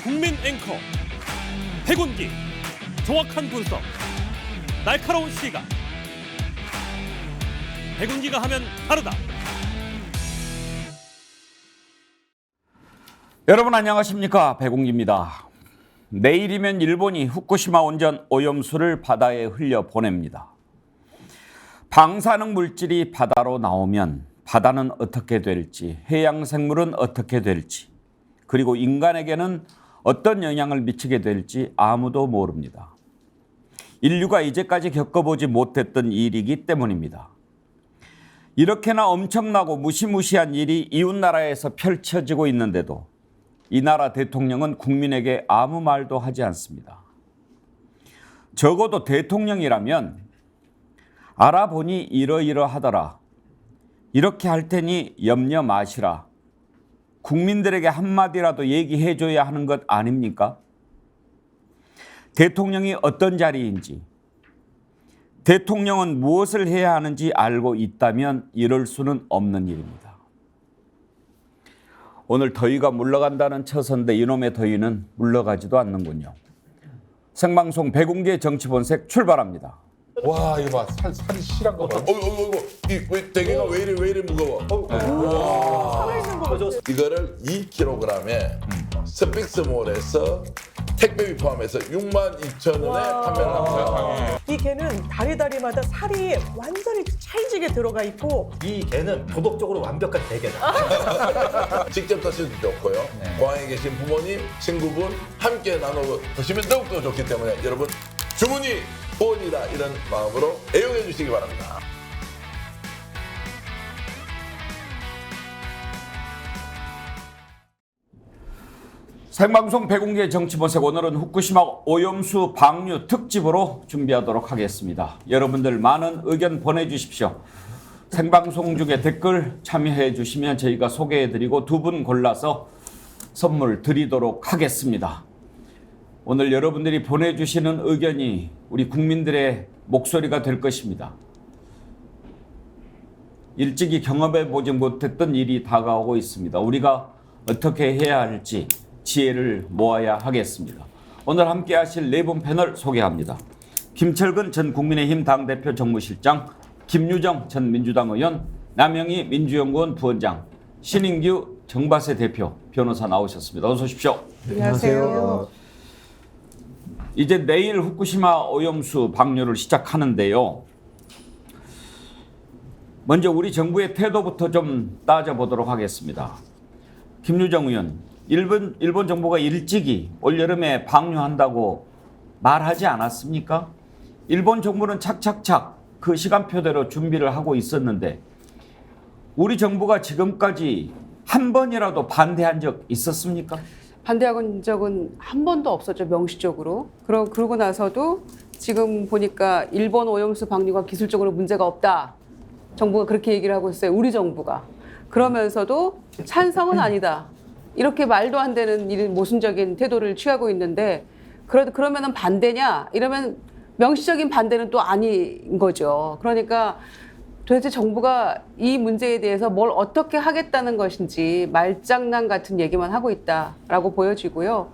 국민 앵커 백운기, 정확한 분석, 날카로운 시각. 백운기가 하면 다르다. 여러분 안녕하십니까, 백운기입니다. 내일이면 일본이 후쿠시마 원전 오염수를 바다에 흘려 보냅니다. 방사능 물질이 바다로 나오면 바다는 어떻게 될지, 해양 생물은 어떻게 될지, 그리고 인간에게는 어떤 영향을 미치게 될지 아무도 모릅니다. 인류가 이제까지 겪어보지 못했던 일이기 때문입니다. 이렇게나 엄청나고 무시무시한 일이 이웃나라에서 펼쳐지고 있는데도 이 나라 대통령은 국민에게 아무 말도 하지 않습니다. 적어도 대통령이라면 알아보니 이러이러하더라, 이렇게 할 테니 염려 마시라, 국민들에게 한마디라도 얘기해줘야 하는 것 아닙니까? 대통령이 어떤 자리인지, 대통령은 무엇을 해야 하는지 알고 있다면 이럴 수는 없는 일입니다. 오늘 더위가 물러간다는 처서인데 이놈의 더위는 물러가지도 않는군요. 생방송 백운기의 정치본색 출발합니다. 와 이거 봐 살이 실한 거 봐. 이 대게가 왜 이래 무거워? 이거를 2kg에 스픽스몰에서 택배비 포함해서 62,000원에 판매를 합니다. 이 게는 다리다리마다 살이 완전히 찰지게 들어가 있고 이 개는 도덕적으로 완벽한 대게다. 직접 드셔도 좋고요. 고향에 계신 부모님, 친구분 함께 나눠 드시면 더욱더 좋기 때문에 여러분 주문이 후원이다 이런 마음으로 애용해 주시기 바랍니다. 생방송 백운기의 정치본색, 오늘은 후쿠시마 오염수 방류 특집으로 준비하도록 하겠습니다. 여러분들 많은 의견 보내주십시오. 생방송 중에 댓글 참여해 주시면 저희가 소개해드리고 두 분 골라서 선물 드리도록 하겠습니다. 오늘 여러분들이 보내주시는 의견이 우리 국민들의 목소리가 될 것입니다. 일찍이 경험해보지 못했던 일이 다가오고 있습니다. 우리가 어떻게 해야 할지 지혜를 모아야 하겠습니다. 오늘 함께 하실 네 분 패널 소개합니다. 김철근 전 국민의힘 당대표 정무실장, 김유정 전 민주당 의원, 남영희 민주연구원 부원장, 신인규 정바세 대표 변호사 나오셨습니다. 어서 오십시오. 안녕하세요. 이제 내일 후쿠시마 오염수 방류를 시작하는데요. 먼저 우리 정부의 태도부터 좀 따져보도록 하겠습니다. 김유정 의원, 일본 정부가 일찍이 올여름에 방류한다고 말하지 않았습니까? 일본 정부는 착착착 그 시간표대로 준비를 하고 있었는데 우리 정부가 지금까지 한 번이라도 반대한 적 있었습니까? 반대한 적은 한 번도 없었죠, 명시적으로. 그러고 나서도 지금 보니까 일본 오염수 방류가 기술적으로 문제가 없다. 정부가 그렇게 얘기를 하고 있어요, 우리 정부가. 그러면서도 찬성은 아니다. 이렇게 말도 안 되는 이런 모순적인 태도를 취하고 있는데 그러면은 반대냐? 이러면 명시적인 반대는 또 아닌 거죠. 그러니까 도대체 정부가 이 문제에 대해서 뭘 어떻게 하겠다는 것인지 말장난 같은 얘기만 하고 있다라고 보여지고요.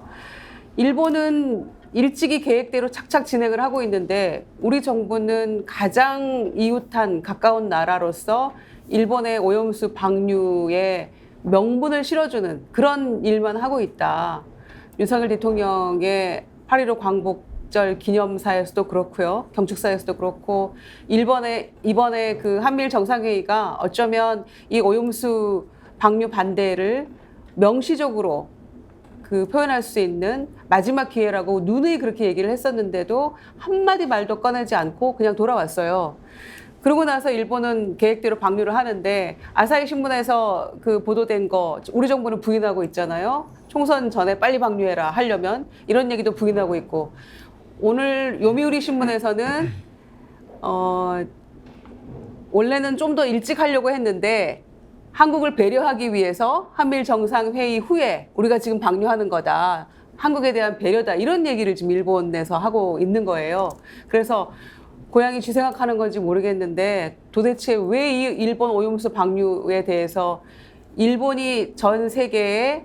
일본은 일찍이 계획대로 착착 진행을 하고 있는데 우리 정부는 가장 이웃한 가까운 나라로서 일본의 오염수 방류에 명분을 실어주는 그런 일만 하고 있다. 윤석열 대통령의 8.15 광복절 기념사에서도 그렇고요. 경축사에서도 그렇고 이번에 그 한미일 정상회의가 어쩌면 이 오염수 방류 반대를 명시적으로 그 표현할 수 있는 마지막 기회라고 누누이 그렇게 얘기를 했었는데도 한마디 말도 꺼내지 않고 그냥 돌아왔어요. 그러고 나서 일본은 계획대로 방류를 하는데 아사히 신문에서 그 보도된 거 우리 정부는 부인하고 있잖아요. 총선 전에 빨리 방류해라 하려면 이런 얘기도 부인하고 있고 오늘 요미우리 신문에서는 원래는 좀 더 일찍 하려고 했는데 한국을 배려하기 위해서 한미일 정상회의 후에 우리가 지금 방류하는 거다. 한국에 대한 배려다. 이런 얘기를 지금 일본에서 하고 있는 거예요. 그래서 고양이 쥐 생각하는 건지 모르겠는데 도대체 왜 이 일본 오염수 방류에 대해서 일본이 전 세계에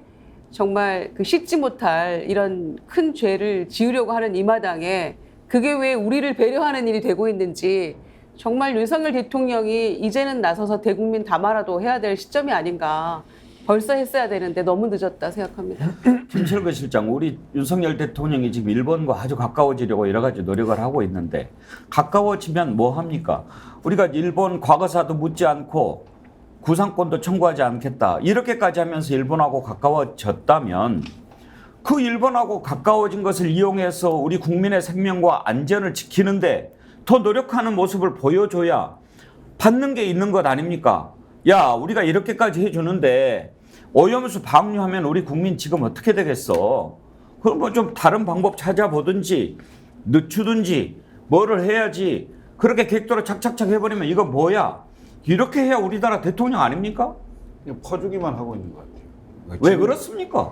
정말 그 씻지 못할 이런 큰 죄를 지으려고 하는 이 마당에 그게 왜 우리를 배려하는 일이 되고 있는지 정말 윤석열 대통령이 이제는 나서서 대국민 담화라도 해야 될 시점이 아닌가. 벌써 했어야 되는데 너무 늦었다 생각합니다. 김철근 실장, 우리 윤석열 대통령이 지금 일본과 아주 가까워지려고 여러 가지 노력을 하고 있는데 가까워지면 뭐 합니까? 우리가 일본 과거사도 묻지 않고 구상권도 청구하지 않겠다. 이렇게까지 하면서 일본하고 가까워졌다면 그 일본하고 가까워진 것을 이용해서 우리 국민의 생명과 안전을 지키는데 더 노력하는 모습을 보여줘야 받는 게 있는 것 아닙니까? 야, 우리가 이렇게까지 해주는데 오염수 방류하면 우리 국민 지금 어떻게 되겠어? 그럼 뭐 좀 다른 방법 찾아보든지 늦추든지 뭐를 해야지. 그렇게 객도로 착착착 해버리면 이거 뭐야? 이렇게 해야 우리나라 대통령 아닙니까? 그냥 퍼주기만 하고 있는 것 같아요. 왜 그렇습니까?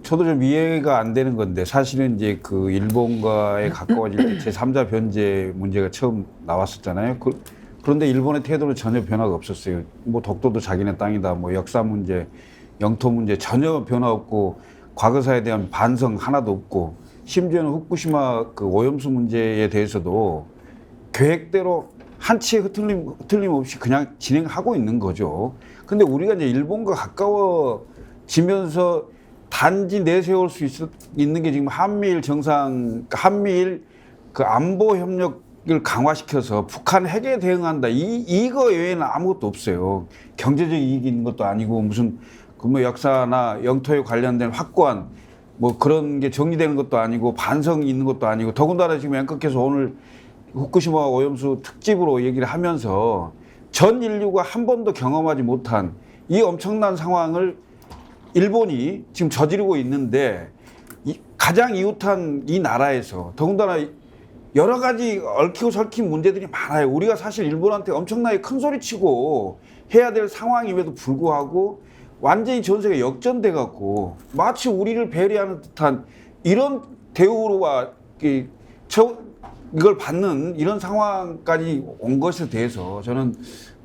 저도 좀 이해가 안 되는 건데 사실은 이제 그 일본과의 가까워질 때 제3자 변제 문제가 처음 나왔었잖아요. 그런데 일본의 태도는 전혀 변화가 없었어요. 뭐 독도도 자기네 땅이다, 뭐 역사 문제, 영토 문제 전혀 변화 없고 과거사에 대한 반성 하나도 없고 심지어는 후쿠시마 그 오염수 문제에 대해서도 계획대로 한치의 흐틀림 없이 그냥 진행하고 있는 거죠. 근데 우리가 이제 일본과 가까워지면서 단지 내세울 수 있는 게 지금 한미일 한미일 그 안보 협력을 강화시켜서 북한 핵에 대응한다. 이거 외에는 아무것도 없어요. 경제적 이익이 있는 것도 아니고 무슨 뭐 역사나 영토에 관련된 확고한 뭐 그런 게 정리되는 것도 아니고 반성이 있는 것도 아니고 더군다나 지금 앵커께서 오늘 후쿠시마 오염수 특집으로 얘기를 하면서 전 인류가 한 번도 경험하지 못한 이 엄청난 상황을 일본이 지금 저지르고 있는데 가장 이웃한 이 나라에서 더군다나 여러 가지 얽히고 설킨 문제들이 많아요. 우리가 사실 일본한테 엄청나게 큰 소리치고 해야 될 상황임에도 불구하고 완전히 전세가 역전돼 갖고 마치 우리를 배려하는 듯한 이런 대우와 이걸 받는 이런 상황까지 온 것에 대해서 저는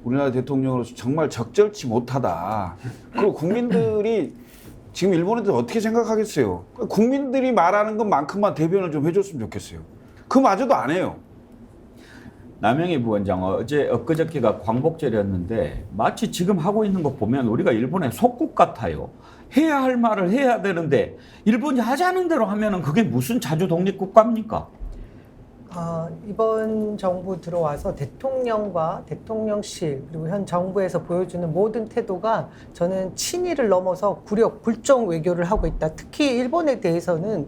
우리나라 대통령으로서 정말 적절치 못하다. 그리고 국민들이 지금 일본에 대해서 어떻게 생각하겠어요? 국민들이 말하는 것만큼만 대변을 좀 해줬으면 좋겠어요. 그마저도 안 해요. 남영희 부원장 엊그저께가 광복절이었는데 마치 지금 하고 있는 거 보면 우리가 일본의 속국 같아요. 해야 할 말을 해야 되는데 일본이 하자는 대로 하면은 그게 무슨 자주 독립국가입니까? 이번 정부 들어와서 대통령과 대통령실 그리고 현 정부에서 보여주는 모든 태도가 저는 친일을 넘어서 굴욕, 불종 외교를 하고 있다. 특히 일본에 대해서는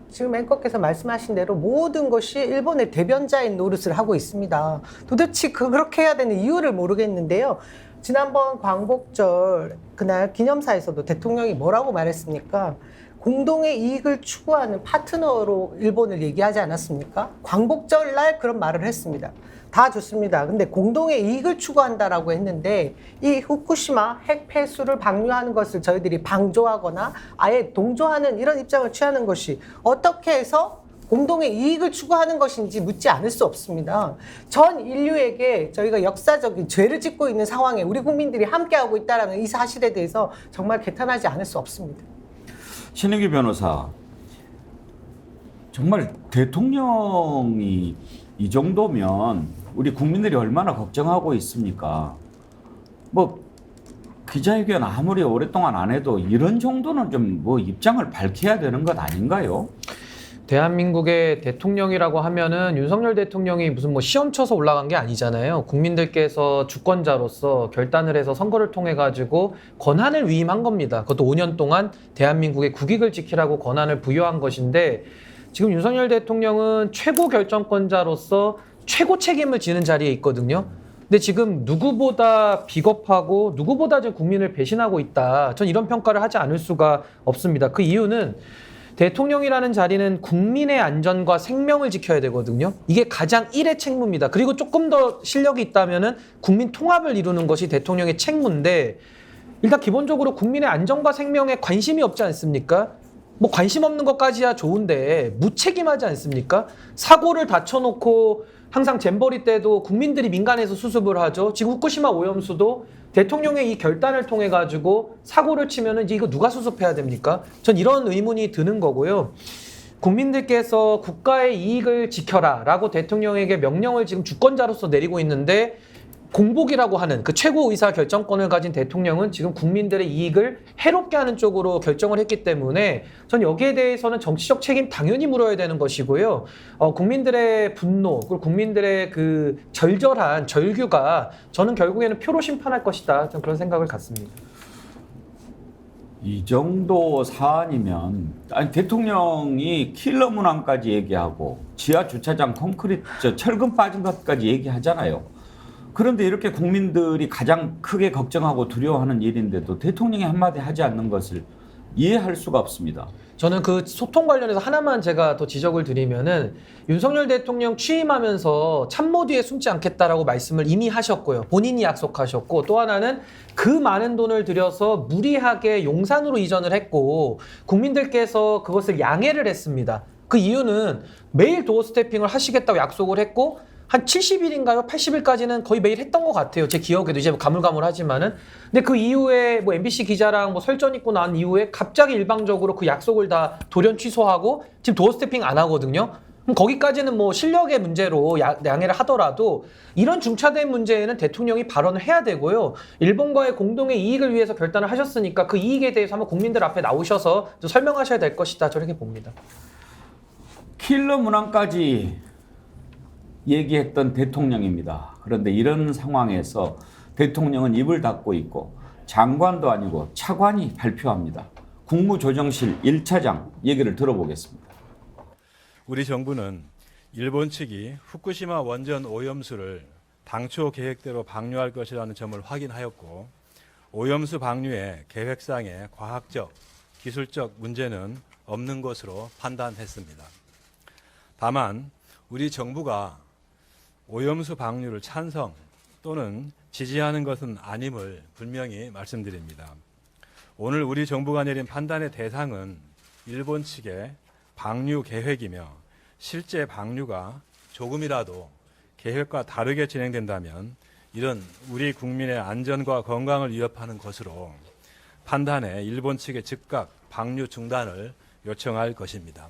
지금 앵커께서 말씀하신 대로 모든 것이 일본의 대변자인 노릇을 하고 있습니다. 도대체 그렇게 해야 되는 이유를 모르겠는데요. 지난번 광복절 그날 기념사에서도 대통령이 뭐라고 말했습니까? 공동의 이익을 추구하는 파트너로 일본을 얘기하지 않았습니까? 광복절 날 그런 말을 했습니다. 다 좋습니다. 근데 공동의 이익을 추구한다라고 했는데 이 후쿠시마 핵 폐수를 방류하는 것을 저희들이 방조하거나 아예 동조하는 이런 입장을 취하는 것이 어떻게 해서 공동의 이익을 추구하는 것인지 묻지 않을 수 없습니다. 전 인류에게 저희가 역사적인 죄를 짓고 있는 상황에 우리 국민들이 함께하고 있다는 이 사실에 대해서 정말 개탄하지 않을 수 없습니다. 신은규 변호사, 정말 대통령이 이 정도면 우리 국민들이 얼마나 걱정하고 있습니까? 뭐 기자회견 아무리 오랫동안 안 해도 이런 정도는 좀 뭐 입장을 밝혀야 되는 것 아닌가요? 대한민국의 대통령이라고 하면은 윤석열 대통령이 무슨 뭐 시험 쳐서 올라간 게 아니잖아요. 국민들께서 주권자로서 결단을 해서 선거를 통해 가지고 권한을 위임한 겁니다. 그것도 5년 동안 대한민국의 국익을 지키라고 권한을 부여한 것인데 지금 윤석열 대통령은 최고 결정권자로서 최고 책임을 지는 자리에 있거든요. 근데 지금 누구보다 비겁하고 누구보다 지금 국민을 배신하고 있다. 전 이런 평가를 하지 않을 수가 없습니다. 그 이유는 대통령이라는 자리는 국민의 안전과 생명을 지켜야 되거든요. 이게 가장 1의 책무입니다. 그리고 조금 더 실력이 있다면은 국민 통합을 이루는 것이 대통령의 책무인데 일단 기본적으로 국민의 안전과 생명에 관심이 없지 않습니까? 뭐 관심 없는 것까지야 좋은데 무책임하지 않습니까? 사고를 다쳐놓고 항상 잼버리 때도 국민들이 민간에서 수습을 하죠. 지금 후쿠시마 오염수도 대통령의 이 결단을 통해 가지고 사고를 치면은 이제 이거 누가 수습해야 됩니까? 전 이런 의문이 드는 거고요. 국민들께서 국가의 이익을 지켜라라고 대통령에게 명령을 지금 주권자로서 내리고 있는데 공복이라고 하는 그 최고 의사 결정권을 가진 대통령은 지금 국민들의 이익을 해롭게 하는 쪽으로 결정을 했기 때문에 전 여기에 대해서는 정치적 책임 당연히 물어야 되는 것이고요. 국민들의 분노 그리고 국민들의 그 절절한 절규가 저는 결국에는 표로 심판할 것이다. 좀 그런 생각을 갖습니다. 이 정도 사안이면 아니 대통령이 킬러 문항까지 얘기하고 지하 주차장 콘크리트 철근 빠진 것까지 얘기하잖아요. 그런데 이렇게 국민들이 가장 크게 걱정하고 두려워하는 일인데도 대통령이 한마디 하지 않는 것을 이해할 수가 없습니다. 저는 그 소통 관련해서 하나만 제가 더 지적을 드리면은 윤석열 대통령 취임하면서 참모 뒤에 숨지 않겠다라고 말씀을 이미 하셨고요. 본인이 약속하셨고 또 하나는 그 많은 돈을 들여서 무리하게 용산으로 이전을 했고 국민들께서 그것을 양해를 했습니다. 그 이유는 매일 도어 스태핑을 하시겠다고 약속을 했고 한 70일인가요? 80일까지는 거의 매일 했던 것 같아요. 제 기억에도 이제 가물가물하지만은. 근데 그 이후에 뭐 MBC 기자랑 뭐 설전 있고 난 이후에 갑자기 일방적으로 그 약속을 다 돌연 취소하고 지금 도어 스태핑 안 하거든요. 그럼 거기까지는 뭐 실력의 문제로 양해를 하더라도 이런 중차대한 문제에는 대통령이 발언을 해야 되고요. 일본과의 공동의 이익을 위해서 결단을 하셨으니까 그 이익에 대해서 한번 국민들 앞에 나오셔서 좀 설명하셔야 될 것이다. 저렇게 봅니다. 킬러 문항까지 얘기했던 대통령입니다. 그런데 이런 상황에서 대통령은 입을 닫고 있고 장관도 아니고 차관이 발표합니다. 국무조정실 1차장 얘기를 들어보겠습니다. 우리 정부는 일본 측이 후쿠시마 원전 오염수를 당초 계획대로 방류할 것이라는 점을 확인하였고 오염수 방류의 계획상의 과학적, 기술적 문제는 없는 것으로 판단했습니다. 다만 우리 정부가 오염수 방류를 찬성 또는 지지하는 것은 아님을 분명히 말씀드립니다. 오늘 우리 정부가 내린 판단의 대상은 일본 측의 방류 계획이며 실제 방류가 조금이라도 계획과 다르게 진행된다면 이런 우리 국민의 안전과 건강을 위협하는 것으로 판단해 일본 측의 즉각 방류 중단을 요청할 것입니다.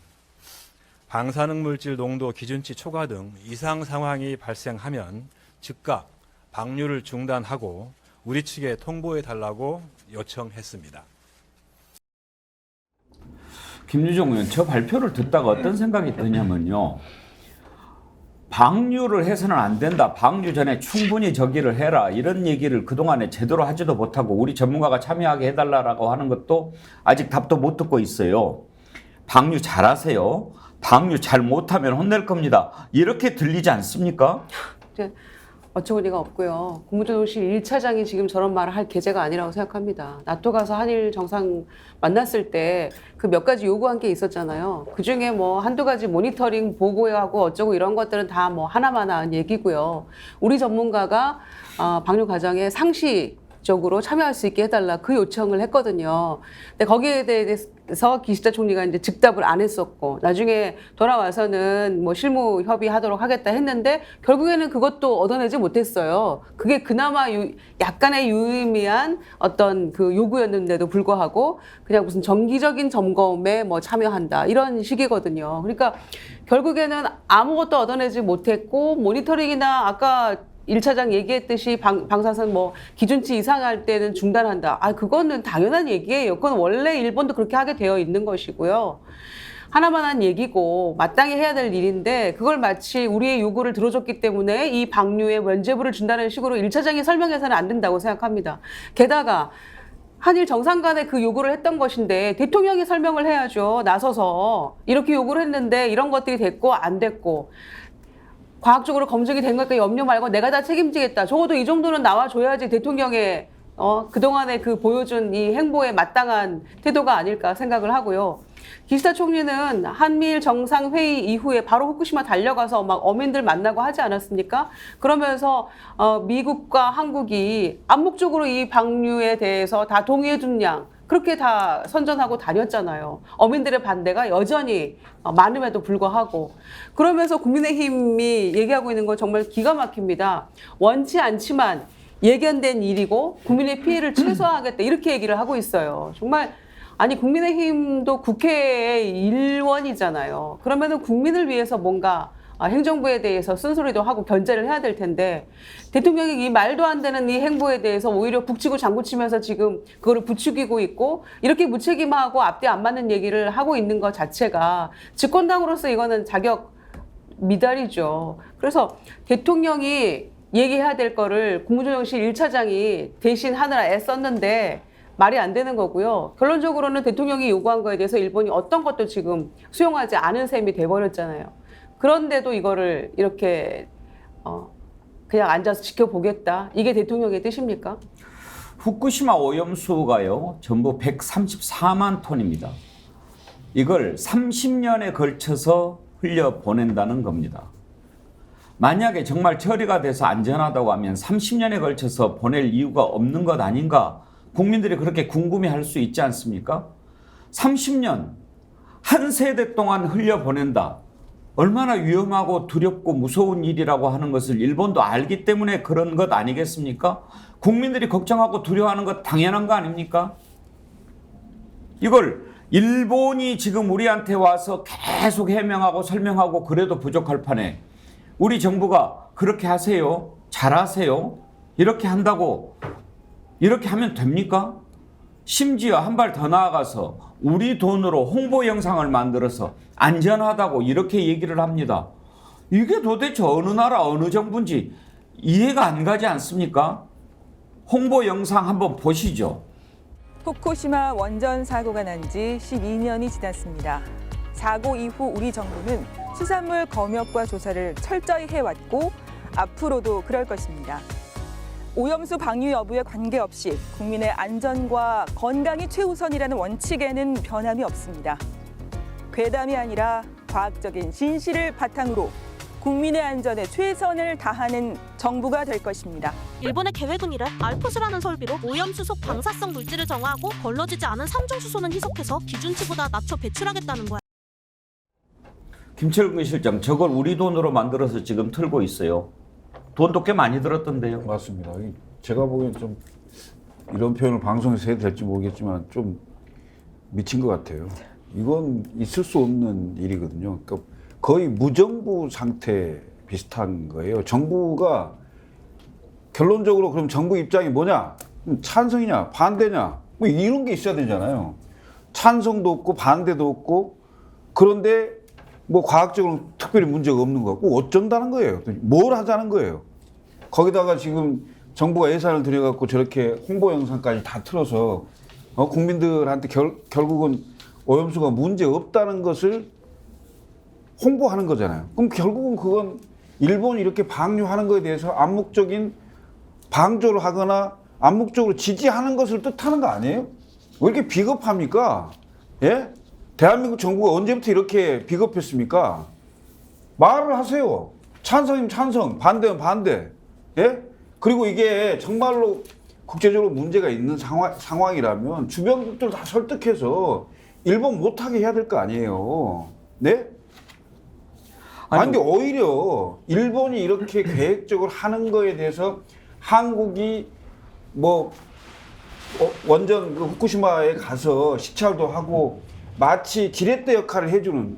방사능 물질 농도 기준치 초과 등 이상 상황이 발생하면 즉각 방류를 중단하고 우리 측에 통보해 달라고 요청했습니다. 김유정 의원, 저 발표를 듣다가 어떤 생각이 드냐면요. 방류를 해서는 안 된다. 방류 전에 충분히 저기를 해라. 이런 얘기를 그동안에 제대로 하지도 못하고 우리 전문가가 참여하게 해달라고 하는 것도 아직 답도 못 듣고 있어요. 방류 잘하세요. 방류 잘 못하면 혼낼 겁니다. 이렇게 들리지 않습니까? 어처구니가 없고요. 국무조정실 1차장이 지금 저런 말을 할 계제가 아니라고 생각합니다. 나토 가서 한일 정상 만났을 때 그 몇 가지 요구한 게 있었잖아요. 그중에 뭐 한두 가지 모니터링 보고하고 어쩌고 이런 것들은 다 뭐 하나마나한 얘기고요. 우리 전문가가 방류 과정에 상시적으로 참여할 수 있게 해달라 그 요청을 했거든요. 근데 거기에 대해서 기시다 총리가 이제 즉답을 안 했었고 나중에 돌아와서는 뭐 실무 협의하도록 하겠다 했는데 결국에는 그것도 얻어내지 못했어요. 그게 그나마 약간의 유의미한 어떤 그 요구였는데도 불구하고 그냥 무슨 정기적인 점검에 뭐 참여한다 이런 식이거든요. 그러니까 결국에는 아무것도 얻어내지 못했고 모니터링이나 아까 1차장 얘기했듯이 방사선 뭐 기준치 이상할 때는 중단한다. 그거는 당연한 얘기예요. 그건 원래 일본도 그렇게 하게 되어 있는 것이고요. 하나만한 얘기고 마땅히 해야 될 일인데 그걸 마치 우리의 요구를 들어줬기 때문에 이 방류에 면죄부를 준다는 식으로 1차장이 설명해서는 안 된다고 생각합니다. 게다가 한일 정상 간에 그 요구를 했던 것인데 대통령이 설명을 해야죠. 나서서 이렇게 요구를 했는데 이런 것들이 됐고 안 됐고 과학적으로 검증이 된 것까 염려 말고 내가 다 책임지겠다. 적어도 이 정도는 나와줘야지 대통령의 그동안에 그 보여준 이 행보에 마땅한 태도가 아닐까 생각을 하고요. 기시다 총리는 한미일 정상회의 이후에 바로 후쿠시마 달려가서 막 어민들 만나고 하지 않았습니까? 그러면서 미국과 한국이 암묵적으로 이 방류에 대해서 다 동의해 준 양 그렇게 다 선전하고 다녔잖아요. 어민들의 반대가 여전히 많음에도 불구하고. 그러면서 국민의힘이 얘기하고 있는 건 정말 기가 막힙니다. 원치 않지만 예견된 일이고 국민의 피해를 최소화하겠다 이렇게 얘기를 하고 있어요. 정말 아니 국민의힘도 국회의 일원이잖아요. 그러면은 국민을 위해서 뭔가 행정부에 대해서 쓴소리도 하고 견제를 해야 될 텐데 대통령이 이 말도 안 되는 이 행보에 대해서 오히려 북치고 장구치면서 지금 그거를 부추기고 있고 이렇게 무책임하고 앞뒤 안 맞는 얘기를 하고 있는 것 자체가 집권당으로서 이거는 자격 미달이죠. 그래서 대통령이 얘기해야 될 거를 국무조정실 1차장이 대신 하느라 애썼는데 말이 안 되는 거고요. 결론적으로는 대통령이 요구한 거에 대해서 일본이 어떤 것도 지금 수용하지 않은 셈이 돼버렸잖아요. 그런데도 이거를 이렇게 그냥 앉아서 지켜보겠다. 이게 대통령의 뜻입니까? 후쿠시마 오염수가요, 전부 134만 톤입니다. 이걸 30년에 걸쳐서 흘려보낸다는 겁니다. 만약에 정말 처리가 돼서 안전하다고 하면 30년에 걸쳐서 보낼 이유가 없는 것 아닌가? 국민들이 그렇게 궁금해할 수 있지 않습니까? 30년, 한 세대 동안 흘려보낸다. 얼마나 위험하고 두렵고 무서운 일이라고 하는 것을 일본도 알기 때문에 그런 것 아니겠습니까? 국민들이 걱정하고 두려워하는 것 당연한 거 아닙니까? 이걸 일본이 지금 우리한테 와서 계속 해명하고 설명하고 그래도 부족할 판에 우리 정부가 그렇게 하세요? 잘하세요? 이렇게 한다고 이렇게 하면 됩니까? 심지어 한 발 더 나아가서 우리 돈으로 홍보 영상을 만들어서 안전하다고 이렇게 얘기를 합니다. 이게 도대체 어느 나라 어느 정부인지 이해가 안 가지 않습니까? 홍보 영상 한번 보시죠. 후쿠시마 원전 사고가 난 지 12년이 지났습니다. 사고 이후 우리 정부는 수산물 검역과 조사를 철저히 해왔고 앞으로도 그럴 것입니다. 오염수 방류 여부에 관계없이 국민의 안전과 건강이 최우선이라는 원칙에는 변함이 없습니다. 괴담이 아니라 과학적인 진실을 바탕으로 국민의 안전에 최선을 다하는 정부가 될 것입니다. 일본의 계획은 이래. 알프스라는 설비로 오염수 속 방사성 물질을 정화하고 걸러지지 않은 삼중수소는 희석해서 기준치보다 낮춰 배출하겠다는 거야. 김철근 실장, 저걸 우리 돈으로 만들어서 지금 틀고 있어요. 돈도 꽤 많이 들었던데요. 맞습니다. 제가 보기엔 좀 이런 표현을 방송에서 해도 될지 모르겠지만 좀 미친 것 같아요. 이건 있을 수 없는 일이거든요. 그러니까 거의 무정부 상태 비슷한 거예요. 정부가 결론적으로 그럼 정부 입장이 뭐냐? 찬성이냐? 반대냐? 뭐 이런 게 있어야 되잖아요. 찬성도 없고 반대도 없고 그런데 뭐 과학적으로 특별히 문제가 없는 거 같고 어쩐다는 거예요. 뭘 하자는 거예요. 거기다가 지금 정부가 예산을 들여갖고 저렇게 홍보 영상까지 다 틀어서 국민들한테 결국은 오염수가 문제 없다는 것을 홍보하는 거잖아요. 그럼 결국은 그건 일본이 이렇게 방류하는 거에 대해서 암묵적인 방조를 하거나 암묵적으로 지지하는 것을 뜻하는 거 아니에요? 왜 이렇게 비겁합니까? 예? 대한민국 정부가 언제부터 이렇게 비겁했습니까? 말을 하세요. 찬성이면 찬성, 반대면 반대. 예? 그리고 이게 정말로 국제적으로 문제가 있는 상황이라면 주변국들 다 설득해서 일본 못하게 해야 될 거 아니에요. 네? 아니, 근데 오히려 일본이 이렇게 계획적으로 하는 거에 대해서 한국이 뭐 원전 후쿠시마에 가서 시찰도 하고 마치 지렛대 역할을 해주는,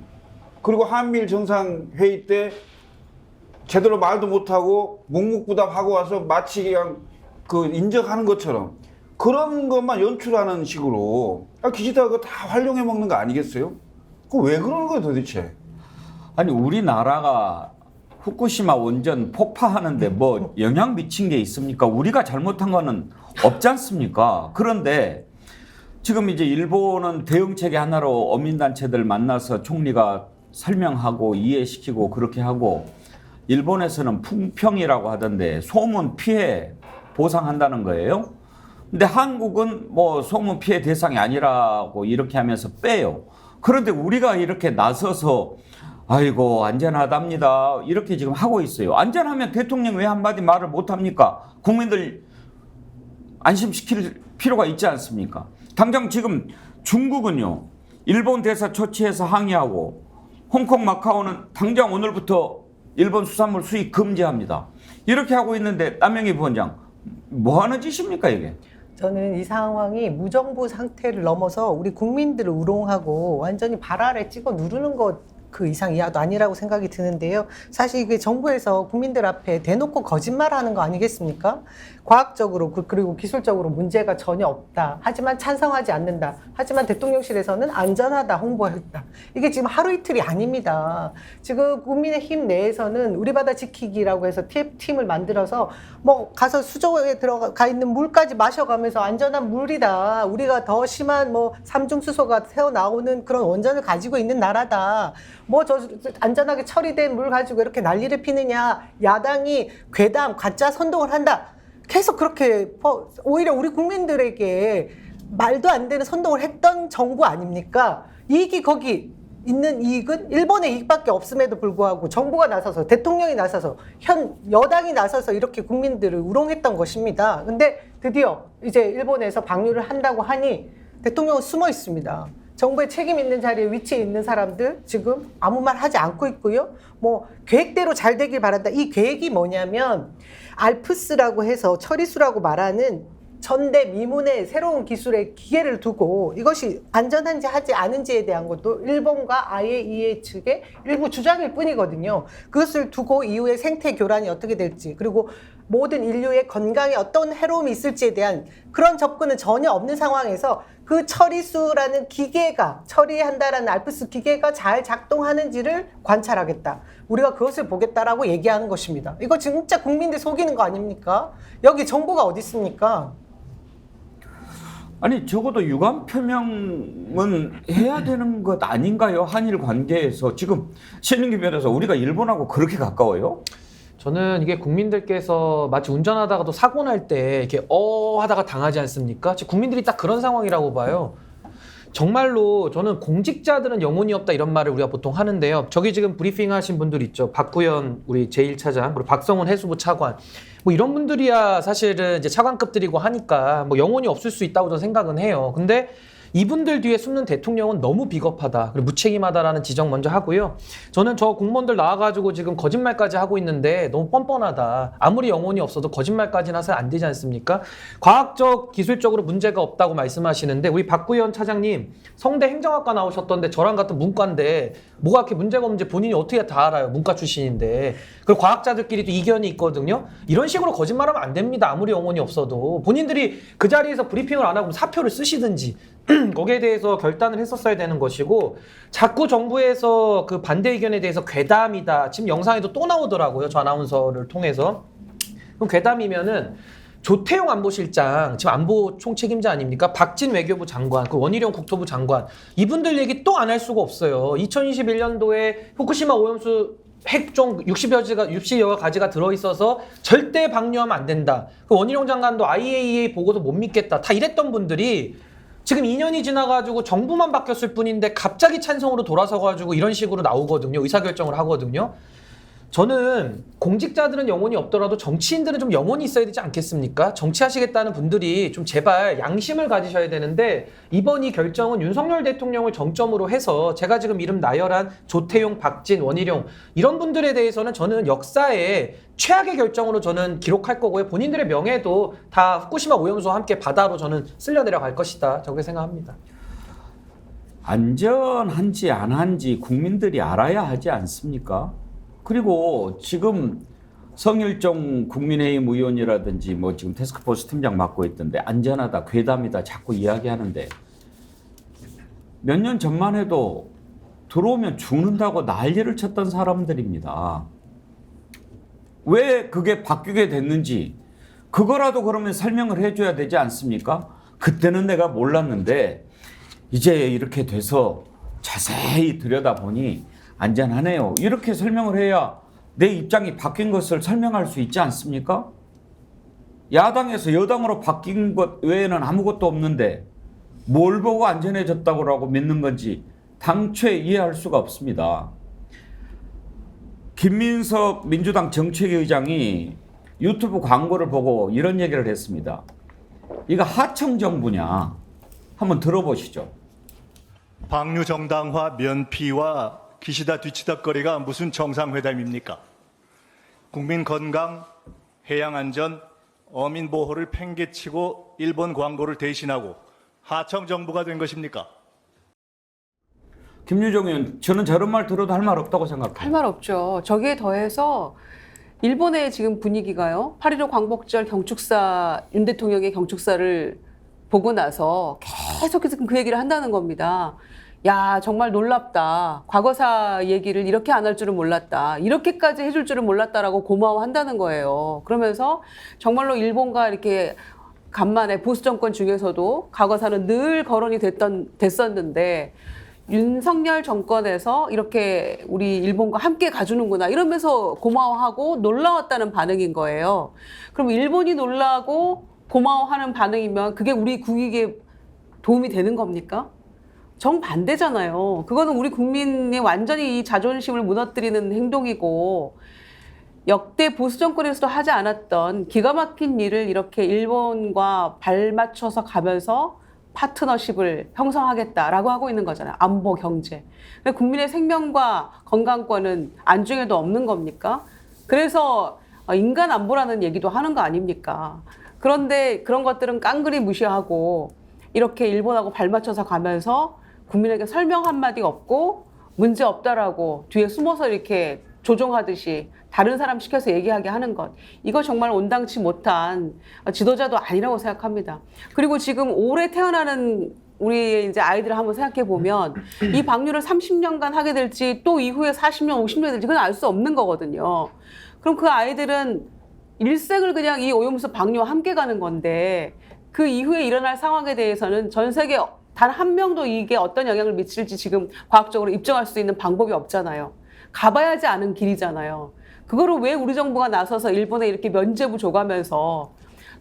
그리고 한미일 정상회의 때 제대로 말도 못하고 묵묵부답하고 와서 마치 그냥 그 인정하는 것처럼 그런 것만 연출하는 식으로 기시다가 그거 다 활용해 먹는 거 아니겠어요? 그 왜 그러는 거예요 도대체? 아니 우리나라가 후쿠시마 원전 폭파하는데 뭐 영향 미친 게 있습니까? 우리가 잘못한 거는 없지 않습니까? 그런데 지금 이제 일본은 대응체계 하나로 어민단체들 만나서 총리가 설명하고 이해시키고 그렇게 하고, 일본에서는 풍평이라고 하던데 소문 피해 보상한다는 거예요. 근데 한국은 뭐 소문 피해 대상이 아니라고 이렇게 하면서 빼요. 그런데 우리가 이렇게 나서서 아이고 안전하답니다 이렇게 지금 하고 있어요. 안전하면 대통령 왜 한마디 말을 못합니까? 국민들 안심시킬 필요가 있지 않습니까? 당장 지금 중국은요, 일본 대사 초치해서 항의하고, 홍콩 마카오는 당장 오늘부터 일본 수산물 수입 금지합니다. 이렇게 하고 있는데 남영희 부원장 뭐 하는 짓입니까 이게? 저는 이 상황이 무정부 상태를 넘어서 우리 국민들을 우롱하고 완전히 발 아래 찍어 누르는 것 그 이상 이하도 아니라고 생각이 드는데요. 사실 이게 정부에서 국민들 앞에 대놓고 거짓말하는 거 아니겠습니까? 과학적으로 그리고 기술적으로 문제가 전혀 없다. 하지만 찬성하지 않는다. 하지만 대통령실에서는 안전하다 홍보했다. 이게 지금 하루 이틀이 아닙니다. 지금 국민의힘 내에서는 우리 바다 지키기라고 해서 TF팀을 만들어서 뭐 가서 수조에 들어가 있는 물까지 마셔가면서 안전한 물이다. 우리가 더 심한 뭐 삼중수소가 새어 나오는 그런 원전을 가지고 있는 나라다. 뭐 저 안전하게 처리된 물 가지고 이렇게 난리를 피느냐. 야당이 괴담, 가짜 선동을 한다. 계속 그렇게 오히려 우리 국민들에게 말도 안 되는 선동을 했던 정부 아닙니까? 이익이 거기 있는 이익은 일본의 이익밖에 없음에도 불구하고 정부가 나서서 대통령이 나서서 현 여당이 나서서 이렇게 국민들을 우롱했던 것입니다. 근데 드디어 이제 일본에서 방류를 한다고 하니 대통령은 숨어 있습니다. 정부의 책임 있는 자리에 위치해 있는 사람들 지금 아무 말 하지 않고 있고요. 뭐 계획대로 잘 되길 바란다. 이 계획이 뭐냐면 알프스라고 해서 처리수라고 말하는 전대미문의 새로운 기술의 기계를 두고 이것이 안전한지 하지 않은지에 대한 것도 일본과 IAEA 측의 일부 주장일 뿐이거든요. 그것을 두고 이후에 생태 교란이 어떻게 될지 그리고 모든 인류의 건강에 어떤 해로움이 있을지에 대한 그런 접근은 전혀 없는 상황에서 그 처리수라는 기계가 처리한다라는 알프스 기계가 잘 작동하는지를 관찰하겠다. 우리가 그것을 보겠다라고 얘기하는 것입니다. 이거 진짜 국민들 속이는 거 아닙니까? 여기 정보가 어디 있습니까? 아니 적어도 유감 표명은 해야 되는 것 아닌가요? 한일 관계에서 지금 신민기 변호사 우리가 일본하고 그렇게 가까워요? 저는 이게 국민들께서 마치 운전하다가도 사고 날 때 이렇게 하다가 당하지 않습니까? 지금 국민들이 딱 그런 상황이라고 봐요. 정말로 저는 공직자들은 영혼이 없다 이런 말을 우리가 보통 하는데요. 저기 지금 브리핑 하신 분들 있죠. 박구현 우리 제1차장 그리고 박성훈 해수부 차관 뭐 이런 분들이야 사실은 이제 차관급들이고 하니까 뭐 영혼이 없을 수 있다고 저는 생각은 해요. 근데 이분들 뒤에 숨는 대통령은 너무 비겁하다 그리고 무책임하다라는 지적 먼저 하고요. 저는 저 공무원들 나와가지고 지금 거짓말까지 하고 있는데 너무 뻔뻔하다. 아무리 영혼이 없어도 거짓말까지는 해서 안 되지 않습니까? 과학적 기술적으로 문제가 없다고 말씀하시는데 우리 박구현 차장님 성대 행정학과 나오셨던데 저랑 같은 문과인데 뭐가 그렇게 문제가 없는지 본인이 어떻게 다 알아요. 문과 출신인데. 그리고 과학자들끼리도 이견이 있거든요. 이런 식으로 거짓말하면 안 됩니다. 아무리 영혼이 없어도. 본인들이 그 자리에서 브리핑을 안 하고 사표를 쓰시든지 거기에 대해서 결단을 했었어야 되는 것이고 자꾸 정부에서 그 반대 의견에 대해서 괴담이다. 지금 영상에도 또 나오더라고요. 저 아나운서를 통해서. 그럼 괴담이면은 조태용 안보실장, 지금 안보 총책임자 아닙니까? 박진 외교부 장관, 그 원희룡 국토부 장관. 이분들 얘기 또 안 할 수가 없어요. 2021년도에 후쿠시마 오염수 핵종 60여 가지가 들어있어서 절대 방류하면 안 된다. 그 원희룡 장관도 IAEA 보고서 못 믿겠다. 다 이랬던 분들이 지금 2년이 지나가지고 정부만 바뀌었을 뿐인데 갑자기 찬성으로 돌아서가지고 이런 식으로 나오거든요. 의사결정을 하거든요. 저는 공직자들은 영혼이 없더라도 정치인들은 좀 영혼이 있어야 되지 않겠습니까? 정치하시겠다는 분들이 좀 제발 양심을 가지셔야 되는데 이번 이 결정은 윤석열 대통령을 정점으로 해서 제가 지금 이름 나열한 조태용, 박진, 원희룡 이런 분들에 대해서는 저는 역사의 최악의 결정으로 저는 기록할 거고요. 본인들의 명예도 다 후쿠시마 오염수와 함께 바다로 저는 쓸려 내려갈 것이다. 저렇게 생각합니다. 안전한지 안 한지 국민들이 알아야 하지 않습니까? 그리고 지금 성일종 국민의힘 의원이라든지 뭐 지금 태스크포스 팀장 맡고 있던데 안전하다, 괴담이다 자꾸 이야기하는데 몇 년 전만 해도 들어오면 죽는다고 난리를 쳤던 사람들입니다. 왜 그게 바뀌게 됐는지 그거라도 그러면 설명을 해줘야 되지 않습니까? 그때는 내가 몰랐는데 이제 이렇게 돼서 자세히 들여다보니 안전하네요. 이렇게 설명을 해야 내 입장이 바뀐 것을 설명할 수 있지 않습니까? 야당에서 여당으로 바뀐 것 외에는 아무것도 없는데 뭘 보고 안전해졌다고 믿는 건지 당최 이해할 수가 없습니다. 김민석 민주당 정책위의장이 유튜브 광고를 보고 이런 얘기를 했습니다. 이거 하청 정부냐? 한번 들어보시죠. 방류 정당화 면피와 기시다 뒤치다거리가 무슨 정상회담입니까? 국민 건강, 해양 안전, 어민 보호를 팽개치고 일본 광고를 대신하고 하청 정부가 된 것입니까? 김유정 의원, 저는 저런 말 들어도 할 말 없다고 생각해요. 할 말 없죠. 저기에 더해서 일본의 지금 분위기가요. 8.15 광복절 경축사, 윤 대통령의 경축사를 보고 나서 계속해서 그 얘기를 한다는 겁니다. 야, 정말 놀랍다. 과거사 얘기를 이렇게 안 할 줄은 몰랐다. 이렇게까지 해줄 줄은 몰랐다라고 고마워한다는 거예요. 그러면서 정말로 일본과 이렇게 간만에 보수 정권 중에서도 과거사는 늘 거론이 됐었는데 윤석열 정권에서 이렇게 우리 일본과 함께 가주는구나 이러면서 고마워하고 놀라웠다는 반응인 거예요. 그럼 일본이 놀라고 고마워하는 반응이면 그게 우리 국익에 도움이 되는 겁니까? 정반대잖아요. 그거는 우리 국민이 완전히 이 자존심을 무너뜨리는 행동이고 역대 보수 정권에서도 하지 않았던 기가 막힌 일을 이렇게 일본과 발맞춰서 가면서 파트너십을 형성하겠다라고 하고 있는 거잖아요. 안보, 경제. 국민의 생명과 건강권은 안중에도 없는 겁니까? 그래서 인간 안보라는 얘기도 하는 거 아닙니까? 그런데 그런 것들은 깡그리 무시하고 이렇게 일본하고 발맞춰서 가면서 국민에게 설명 한마디가 없고 문제 없다라고 뒤에 숨어서 이렇게 조종하듯이 다른 사람 시켜서 얘기하게 하는 것. 이거 정말 온당치 못한 지도자도 아니라고 생각합니다. 그리고 지금 올해 태어나는 우리 이제 아이들을 한번 생각해 보면 이 방류를 30년간 하게 될지 또 이후에 40년, 50년 될지 그건 알 수 없는 거거든요. 그럼 그 아이들은 일생을 그냥 이 오염수 방류와 함께 가는 건데 그 이후에 일어날 상황에 대해서는 전 세계 단 한 명도 이게 어떤 영향을 미칠지 지금 과학적으로 입증할 수 있는 방법이 없잖아요. 가봐야지 아는 길이잖아요. 그거를 왜 우리 정부가 나서서 일본에 이렇게 면죄부 줘가면서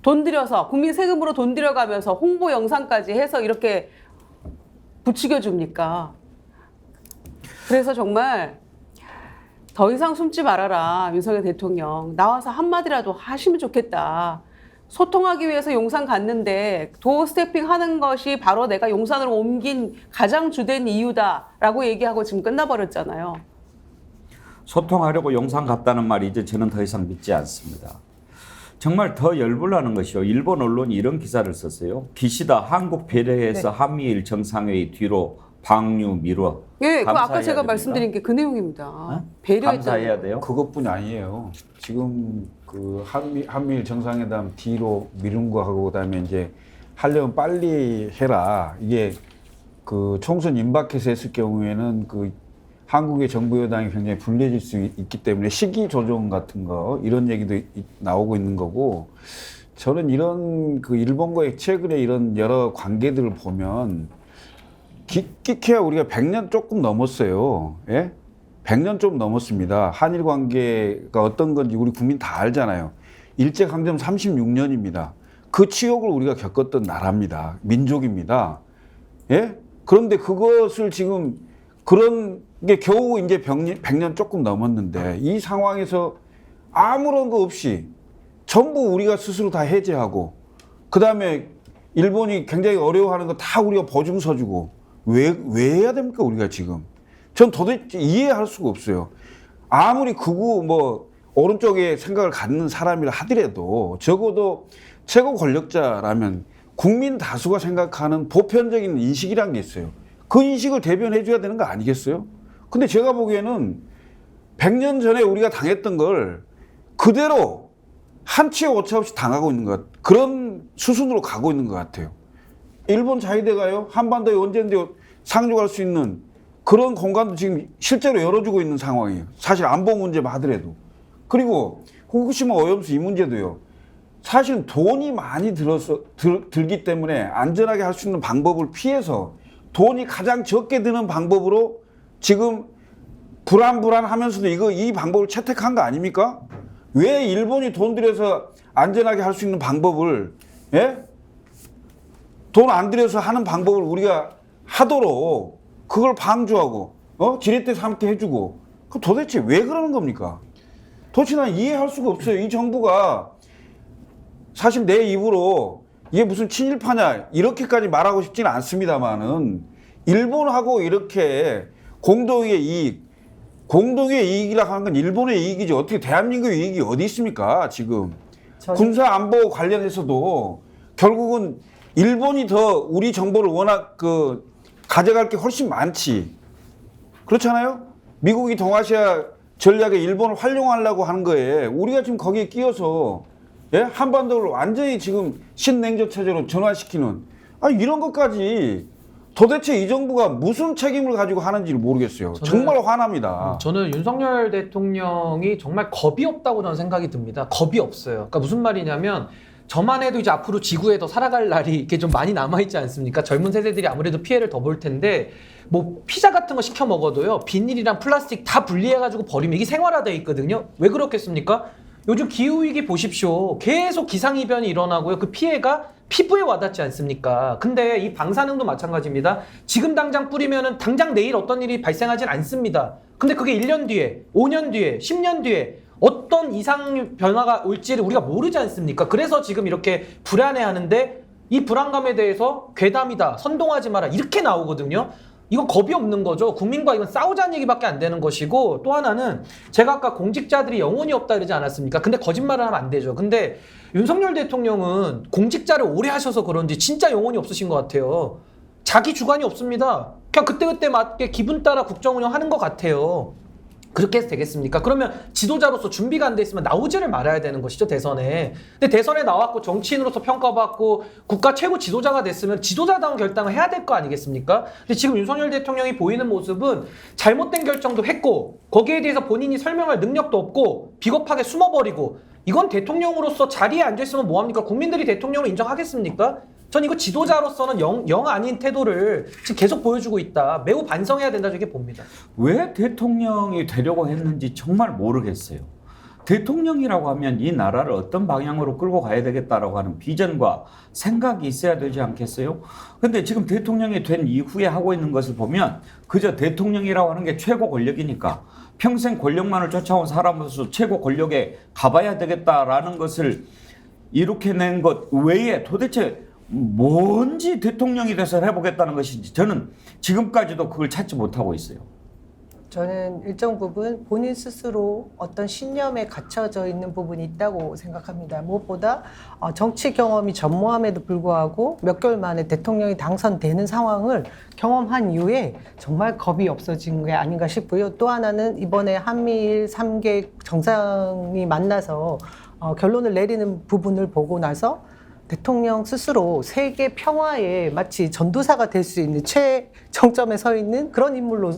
돈 들여서 국민 세금으로 돈 들여가면서 홍보 영상까지 해서 이렇게 부추겨 줍니까? 그래서 정말 더 이상 숨지 말아라. 윤석열 대통령 나와서 한마디라도 하시면 좋겠다. 소통하기 위해서 용산 갔는데 도어 스태핑 하는 것이 바로 내가 용산으로 옮긴 가장 주된 이유다라고 얘기하고 지금 끝나버렸잖아요. 소통하려고 용산 갔다는 말이 이제 저는 더 이상 믿지 않습니다. 정말 더 열불나는 것이요. 일본 언론이 이런 기사를 썼어요. 기시다 한국 배려해서 한미일 정상회의 뒤로 방류 미뤄. 예, 그 아까 제가 됩니까? 말씀드린 게 그 내용입니다. 배려했잖아요. 감사해야 돼요. 그것뿐이 아니에요. 지금 그 한미일 정상회담 뒤로 미룬 거하고 그다음에 이제 하려면 빨리 해라. 이게 그 총선 임박해서 했을 경우에는 그 한국의 정부 여당이 굉장히 불리해질 수 있기 때문에 시기 조정 같은 거 이런 얘기도 나오고 있는 거고 저는 이런 그 일본과의 최근에 이런 여러 관계들을 보면 기껏해야 우리가 100년 조금 넘었어요. 예? 100년 좀 넘었습니다. 한일 관계가 어떤 건지 우리 국민 다 알잖아요. 일제강점 36년입니다. 그 치욕을 우리가 겪었던 나라입니다. 민족입니다. 예? 그런데 그것을 지금 그런 게 겨우 이제 100년 조금 넘었는데 이 상황에서 아무런 거 없이 전부 우리가 스스로 다 해제하고 그 다음에 일본이 굉장히 어려워하는 거 다 우리가 보증 서주고 왜 해야 됩니까 우리가 지금? 전 도대체 이해할 수가 없어요. 아무리 극우 뭐 오른쪽에 생각을 갖는 사람이라 하더라도 적어도 최고 권력자라면 국민 다수가 생각하는 보편적인 인식이란 게 있어요. 그 인식을 대변해 줘야 되는 거 아니겠어요? 근데 제가 보기에는 100년 전에 우리가 당했던 걸 그대로 한치의 오차 없이 당하고 있는 것 그런 수순으로 가고 있는 것 같아요. 일본 자위대가요 한반도에 언제든지 상륙할 수 있는 그런 공간도 지금 실제로 열어주고 있는 상황이에요. 사실 안보 문제만 하더라도. 그리고 후쿠시마 오염수 이 문제도요. 사실 돈이 많이 들기 때문에 안전하게 할 수 있는 방법을 피해서 돈이 가장 적게 드는 방법으로 지금 불안하면서도 이 방법을 채택한 거 아닙니까? 왜 일본이 돈 들여서 안전하게 할 수 있는 방법을 돈 안 들여서 하는 방법을 우리가 하도록 그걸 방조하고 지렛대 삼게 해주고 그 도대체 왜 그러는 겁니까? 도대체 난 이해할 수가 없어요. 이 정부가 사실 내 입으로 이게 무슨 친일파냐 이렇게까지 말하고 싶지는 않습니다만은 일본하고 이렇게 공동의 이익이라고 하는 건 일본의 이익이지 어떻게 대한민국의 이익이 어디 있습니까 지금? 군사 안보 관련해서도 결국은 일본이 더 우리 정보를 워낙 가져갈 게 훨씬 많지. 그렇잖아요? 미국이 동아시아 전략에 일본을 활용하려고 하는 거에 우리가 지금 거기에 끼어서 예? 한반도를 완전히 지금 신냉전 체제로 전환시키는 이런 것까지 도대체 이 정부가 무슨 책임을 가지고 하는지를 모르겠어요. 정말 화납니다. 저는 윤석열 대통령이 정말 겁이 없다고 저는 생각이 듭니다. 겁이 없어요. 그러니까 무슨 말이냐면 저만 해도 이제 앞으로 지구에 더 살아갈 날이 이렇게 좀 많이 남아있지 않습니까? 젊은 세대들이 아무래도 피해를 더 볼 텐데 뭐 피자 같은 거 시켜 먹어도요. 비닐이랑 플라스틱 다 분리해가지고 버리면 이게 생활화되어 있거든요. 왜 그렇겠습니까? 요즘 기후위기 보십시오. 계속 기상이변이 일어나고요. 그 피해가 피부에 와닿지 않습니까? 근데 이 방사능도 마찬가지입니다. 지금 당장 뿌리면은 당장 내일 어떤 일이 발생하진 않습니다. 근데 그게 1년 뒤에, 5년 뒤에, 10년 뒤에 어떤 이상 변화가 올지를 우리가 모르지 않습니까? 그래서 지금 이렇게 불안해하는데 이 불안감에 대해서 괴담이다, 선동하지 마라 이렇게 나오거든요. 이건 겁이 없는 거죠. 국민과 이건 싸우자는 얘기밖에 안 되는 것이고 또 하나는 제가 아까 공직자들이 영혼이 없다 그러지 않았습니까? 근데 거짓말을 하면 안 되죠. 근데 윤석열 대통령은 공직자를 오래 하셔서 그런지 진짜 영혼이 없으신 것 같아요. 자기 주관이 없습니다. 그냥 그때그때 맞게 기분 따라 국정 운영하는 것 같아요. 그렇게 해서 되겠습니까? 그러면 지도자로서 준비가 안 돼 있으면 나오지를 말아야 되는 것이죠, 대선에. 근데 대선에 나왔고 정치인으로서 평가받고 국가 최고 지도자가 됐으면 지도자다운 결단을 해야 될 거 아니겠습니까? 근데 지금 윤석열 대통령이 보이는 모습은 잘못된 결정도 했고 거기에 대해서 본인이 설명할 능력도 없고 비겁하게 숨어버리고 이건 대통령으로서 자리에 앉아있으면 뭐합니까? 국민들이 대통령을 인정하겠습니까? 전 이거 지도자로서는 영 아닌 태도를 지금 계속 보여주고 있다. 매우 반성해야 된다 이렇게 봅니다. 왜 대통령이 되려고 했는지 정말 모르겠어요. 대통령이라고 하면 이 나라를 어떤 방향으로 끌고 가야 되겠다라고 하는 비전과 생각이 있어야 되지 않겠어요? 근데 지금 대통령이 된 이후에 하고 있는 것을 보면 그저 대통령이라고 하는 게 최고 권력이니까 평생 권력만을 쫓아온 사람으로서 최고 권력에 가봐야 되겠다라는 것을 이렇게 낸 것 외에 도대체 뭔지 대통령이 돼서 해보겠다는 것인지 저는 지금까지도 그걸 찾지 못하고 있어요. 저는 일정 부분 본인 스스로 어떤 신념에 갇혀져 있는 부분이 있다고 생각합니다. 무엇보다 정치 경험이 전무함에도 불구하고 몇 개월 만에 대통령이 당선되는 상황을 경험한 이후에 정말 겁이 없어진 게 아닌가 싶고요. 또 하나는 이번에 한미일 3개 정상이 만나서 결론을 내리는 부분을 보고 나서 대통령 스스로 세계 평화에 마치 전도사가 될 수 있는 최정점에 서 있는 그런 인물로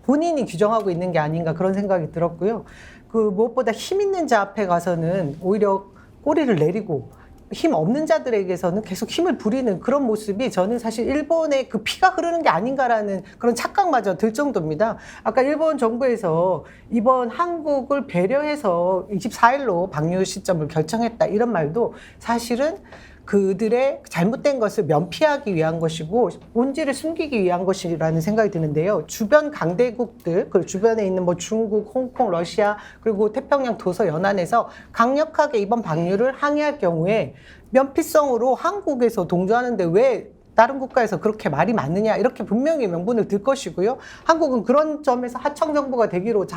본인이 규정하고 있는 게 아닌가 그런 생각이 들었고요. 무엇보다 힘 있는 자 앞에 가서는 오히려 꼬리를 내리고 힘 없는 자들에게서는 계속 힘을 부리는 그런 모습이 저는 사실 일본의 그 피가 흐르는 게 아닌가라는 그런 착각마저 들 정도입니다. 아까 일본 정부에서 이번 한국을 배려해서 24일로 방류 시점을 결정했다 이런 말도 사실은 그들의 잘못된 것을 면피하기 위한 것이고 본질을 숨기기 위한 것이라는 생각이 드는데요. 주변 강대국들, 그리고 주변에 있는 뭐 중국, 홍콩, 러시아 그리고 태평양 도서 연안에서 강력하게 이번 방류를 항의할 경우에 면피성으로 한국에서 동조하는데 왜 다른 국가에서 그렇게 말이 많느냐 이렇게 분명히 명분을 들 것이고요. 한국은 그런 점에서 하청 정부가 되기로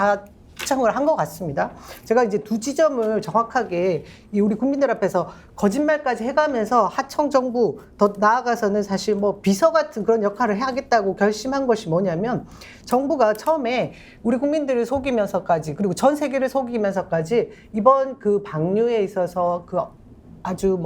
요청을 한 것 같습니다. 제가 이제 두 지점을 정확하게 우리 국민들 앞에서 거짓말까지 해가면서 하청 정부 더 나아가서는 사실 뭐 비서 같은 그런 역할을 해야겠다고 결심한 것이 뭐냐면 정부가 처음에 우리 국민들을 속이면서까지 그리고 전 세계를 속이면서까지 이번 그 방류에 있어서 그 아주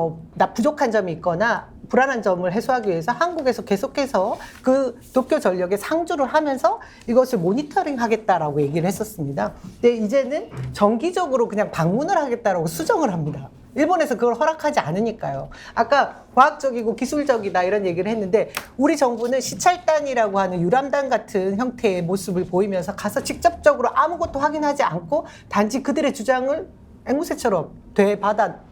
부족한 점이 있거나 불안한 점을 해소하기 위해서 한국에서 계속해서 그 도쿄 전력에 상주를 하면서 이것을 모니터링 하겠다라고 얘기를 했었습니다. 근데 이제는 정기적으로 그냥 방문을 하겠다라고 수정을 합니다. 일본에서 그걸 허락하지 않으니까요. 아까 과학적이고 기술적이다 이런 얘기를 했는데 우리 정부는 시찰단이라고 하는 유람단 같은 형태의 모습을 보이면서 가서 직접적으로 아무것도 확인하지 않고 단지 그들의 주장을 앵무새처럼 되받아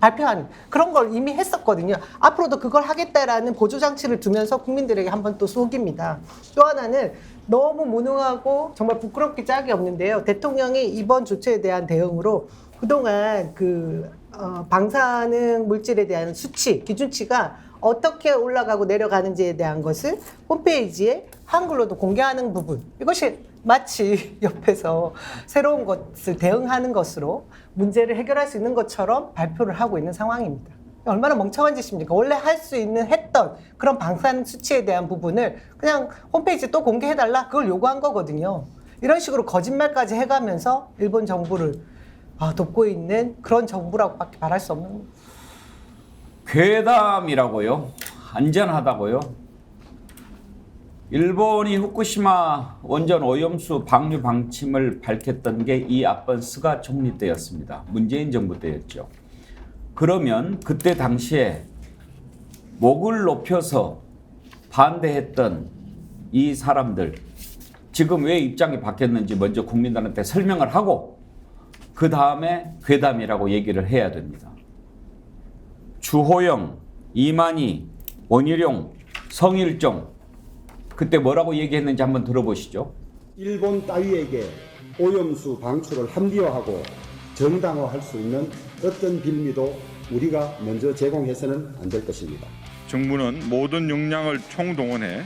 발표한 그런 걸 이미 했었거든요. 앞으로도 그걸 하겠다라는 보조장치를 두면서 국민들에게 한번 또 속입니다. 또 하나는 너무 무능하고 정말 부끄럽기 짝이 없는데요. 대통령이 이번 조치에 대한 대응으로 그동안 방사능 물질에 대한 수치, 기준치가 어떻게 올라가고 내려가는지에 대한 것을 홈페이지에 한글로도 공개하는 부분, 이것이 마치 옆에서 새로운 것을 대응하는 것으로 문제를 해결할 수 있는 것처럼 발표를 하고 있는 상황입니다. 얼마나 멍청한 짓입니까? 원래 할 수 있는 했던 그런 방사능 수치에 대한 부분을 그냥 홈페이지에 또 공개해달라, 그걸 요구한 거거든요. 이런 식으로 거짓말까지 해가면서 일본 정부를 돕고 있는 그런 정부라고밖에 말할 수 없는 겁니다. 괴담이라고요? 안전하다고요? 일본이 후쿠시마 원전 오염수 방류 방침을 밝혔던 게 이 앞번 스가 총리 때였습니다. 문재인 정부 때였죠. 그러면 그때 당시에 목을 높여서 반대했던 이 사람들 지금 왜 입장이 바뀌었는지 먼저 국민들한테 설명을 하고 그 다음에 괴담이라고 얘기를 해야 됩니다. 주호영, 이만희, 원희룡, 성일종 그때 뭐라고 얘기했는지 한번 들어보시죠. 일본 따위에게 오염수 방출을 합리화하고 정당화할 수 있는 어떤 빌미도 우리가 먼저 제공해서는 안 될 것입니다. 정부는 모든 역량을 총동원해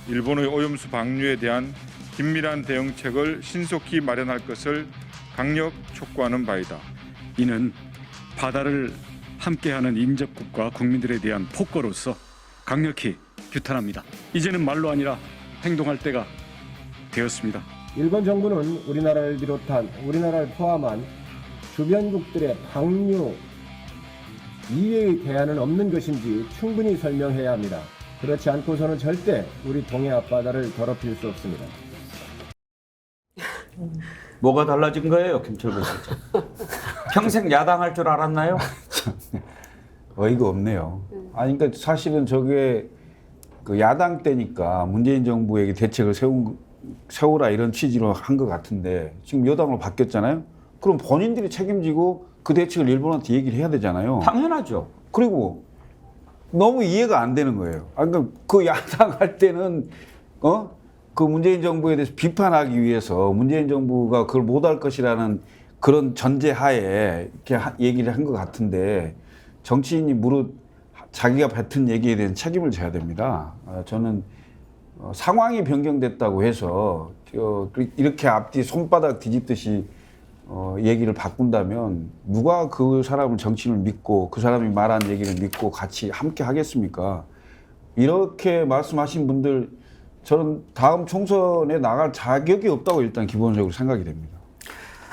일본의 오염수 방류에 대한 긴밀한 대응책을 신속히 마련할 것을 강력 촉구하는 바이다. 이는 바다를 함께하는 인접국가 국민들에 대한 폭거로서 강력히 규탄합니다. 이제는 말로 아니라 행동할 때가 되었습니다. 일본 정부는 우리나라를 비롯한 우리나라를 포함한 주변국들의 방류 이외의 대안은 없는 것인지 충분히 설명해야 합니다. 그렇지 않고서는 절대 우리 동해 앞바다를 더럽힐 수 없습니다. 뭐가 달라진 거예요, 김철구 실장? 평생 야당할 줄 알았나요? 어이가 없네요. 아니, 그러니까 사실은 저게 그 야당 때니까 문재인 정부에게 대책을 세우라 이런 취지로 한 것 같은데 지금 여당으로 바뀌었잖아요. 그럼 본인들이 책임지고 그 대책을 일본한테 얘기를 해야 되잖아요. 당연하죠. 그리고 너무 이해가 안 되는 거예요. 그러니까 그 야당 할 때는 그 문재인 정부에 대해서 비판하기 위해서 문재인 정부가 그걸 못할 것이라는 그런 전제하에 이렇게 얘기를 한 것 같은데 정치인이 무릇 자기가 뱉은 얘기에 대한 책임을 져야 됩니다. 저는 상황이 변경됐다고 해서 이렇게 앞뒤 손바닥 뒤집듯이 얘기를 바꾼다면 누가 그 사람을 정치인을 믿고 그 사람이 말한 얘기를 믿고 같이 함께 하겠습니까? 이렇게 말씀하신 분들 저는 다음 총선에 나갈 자격이 없다고 일단 기본적으로 생각이 됩니다.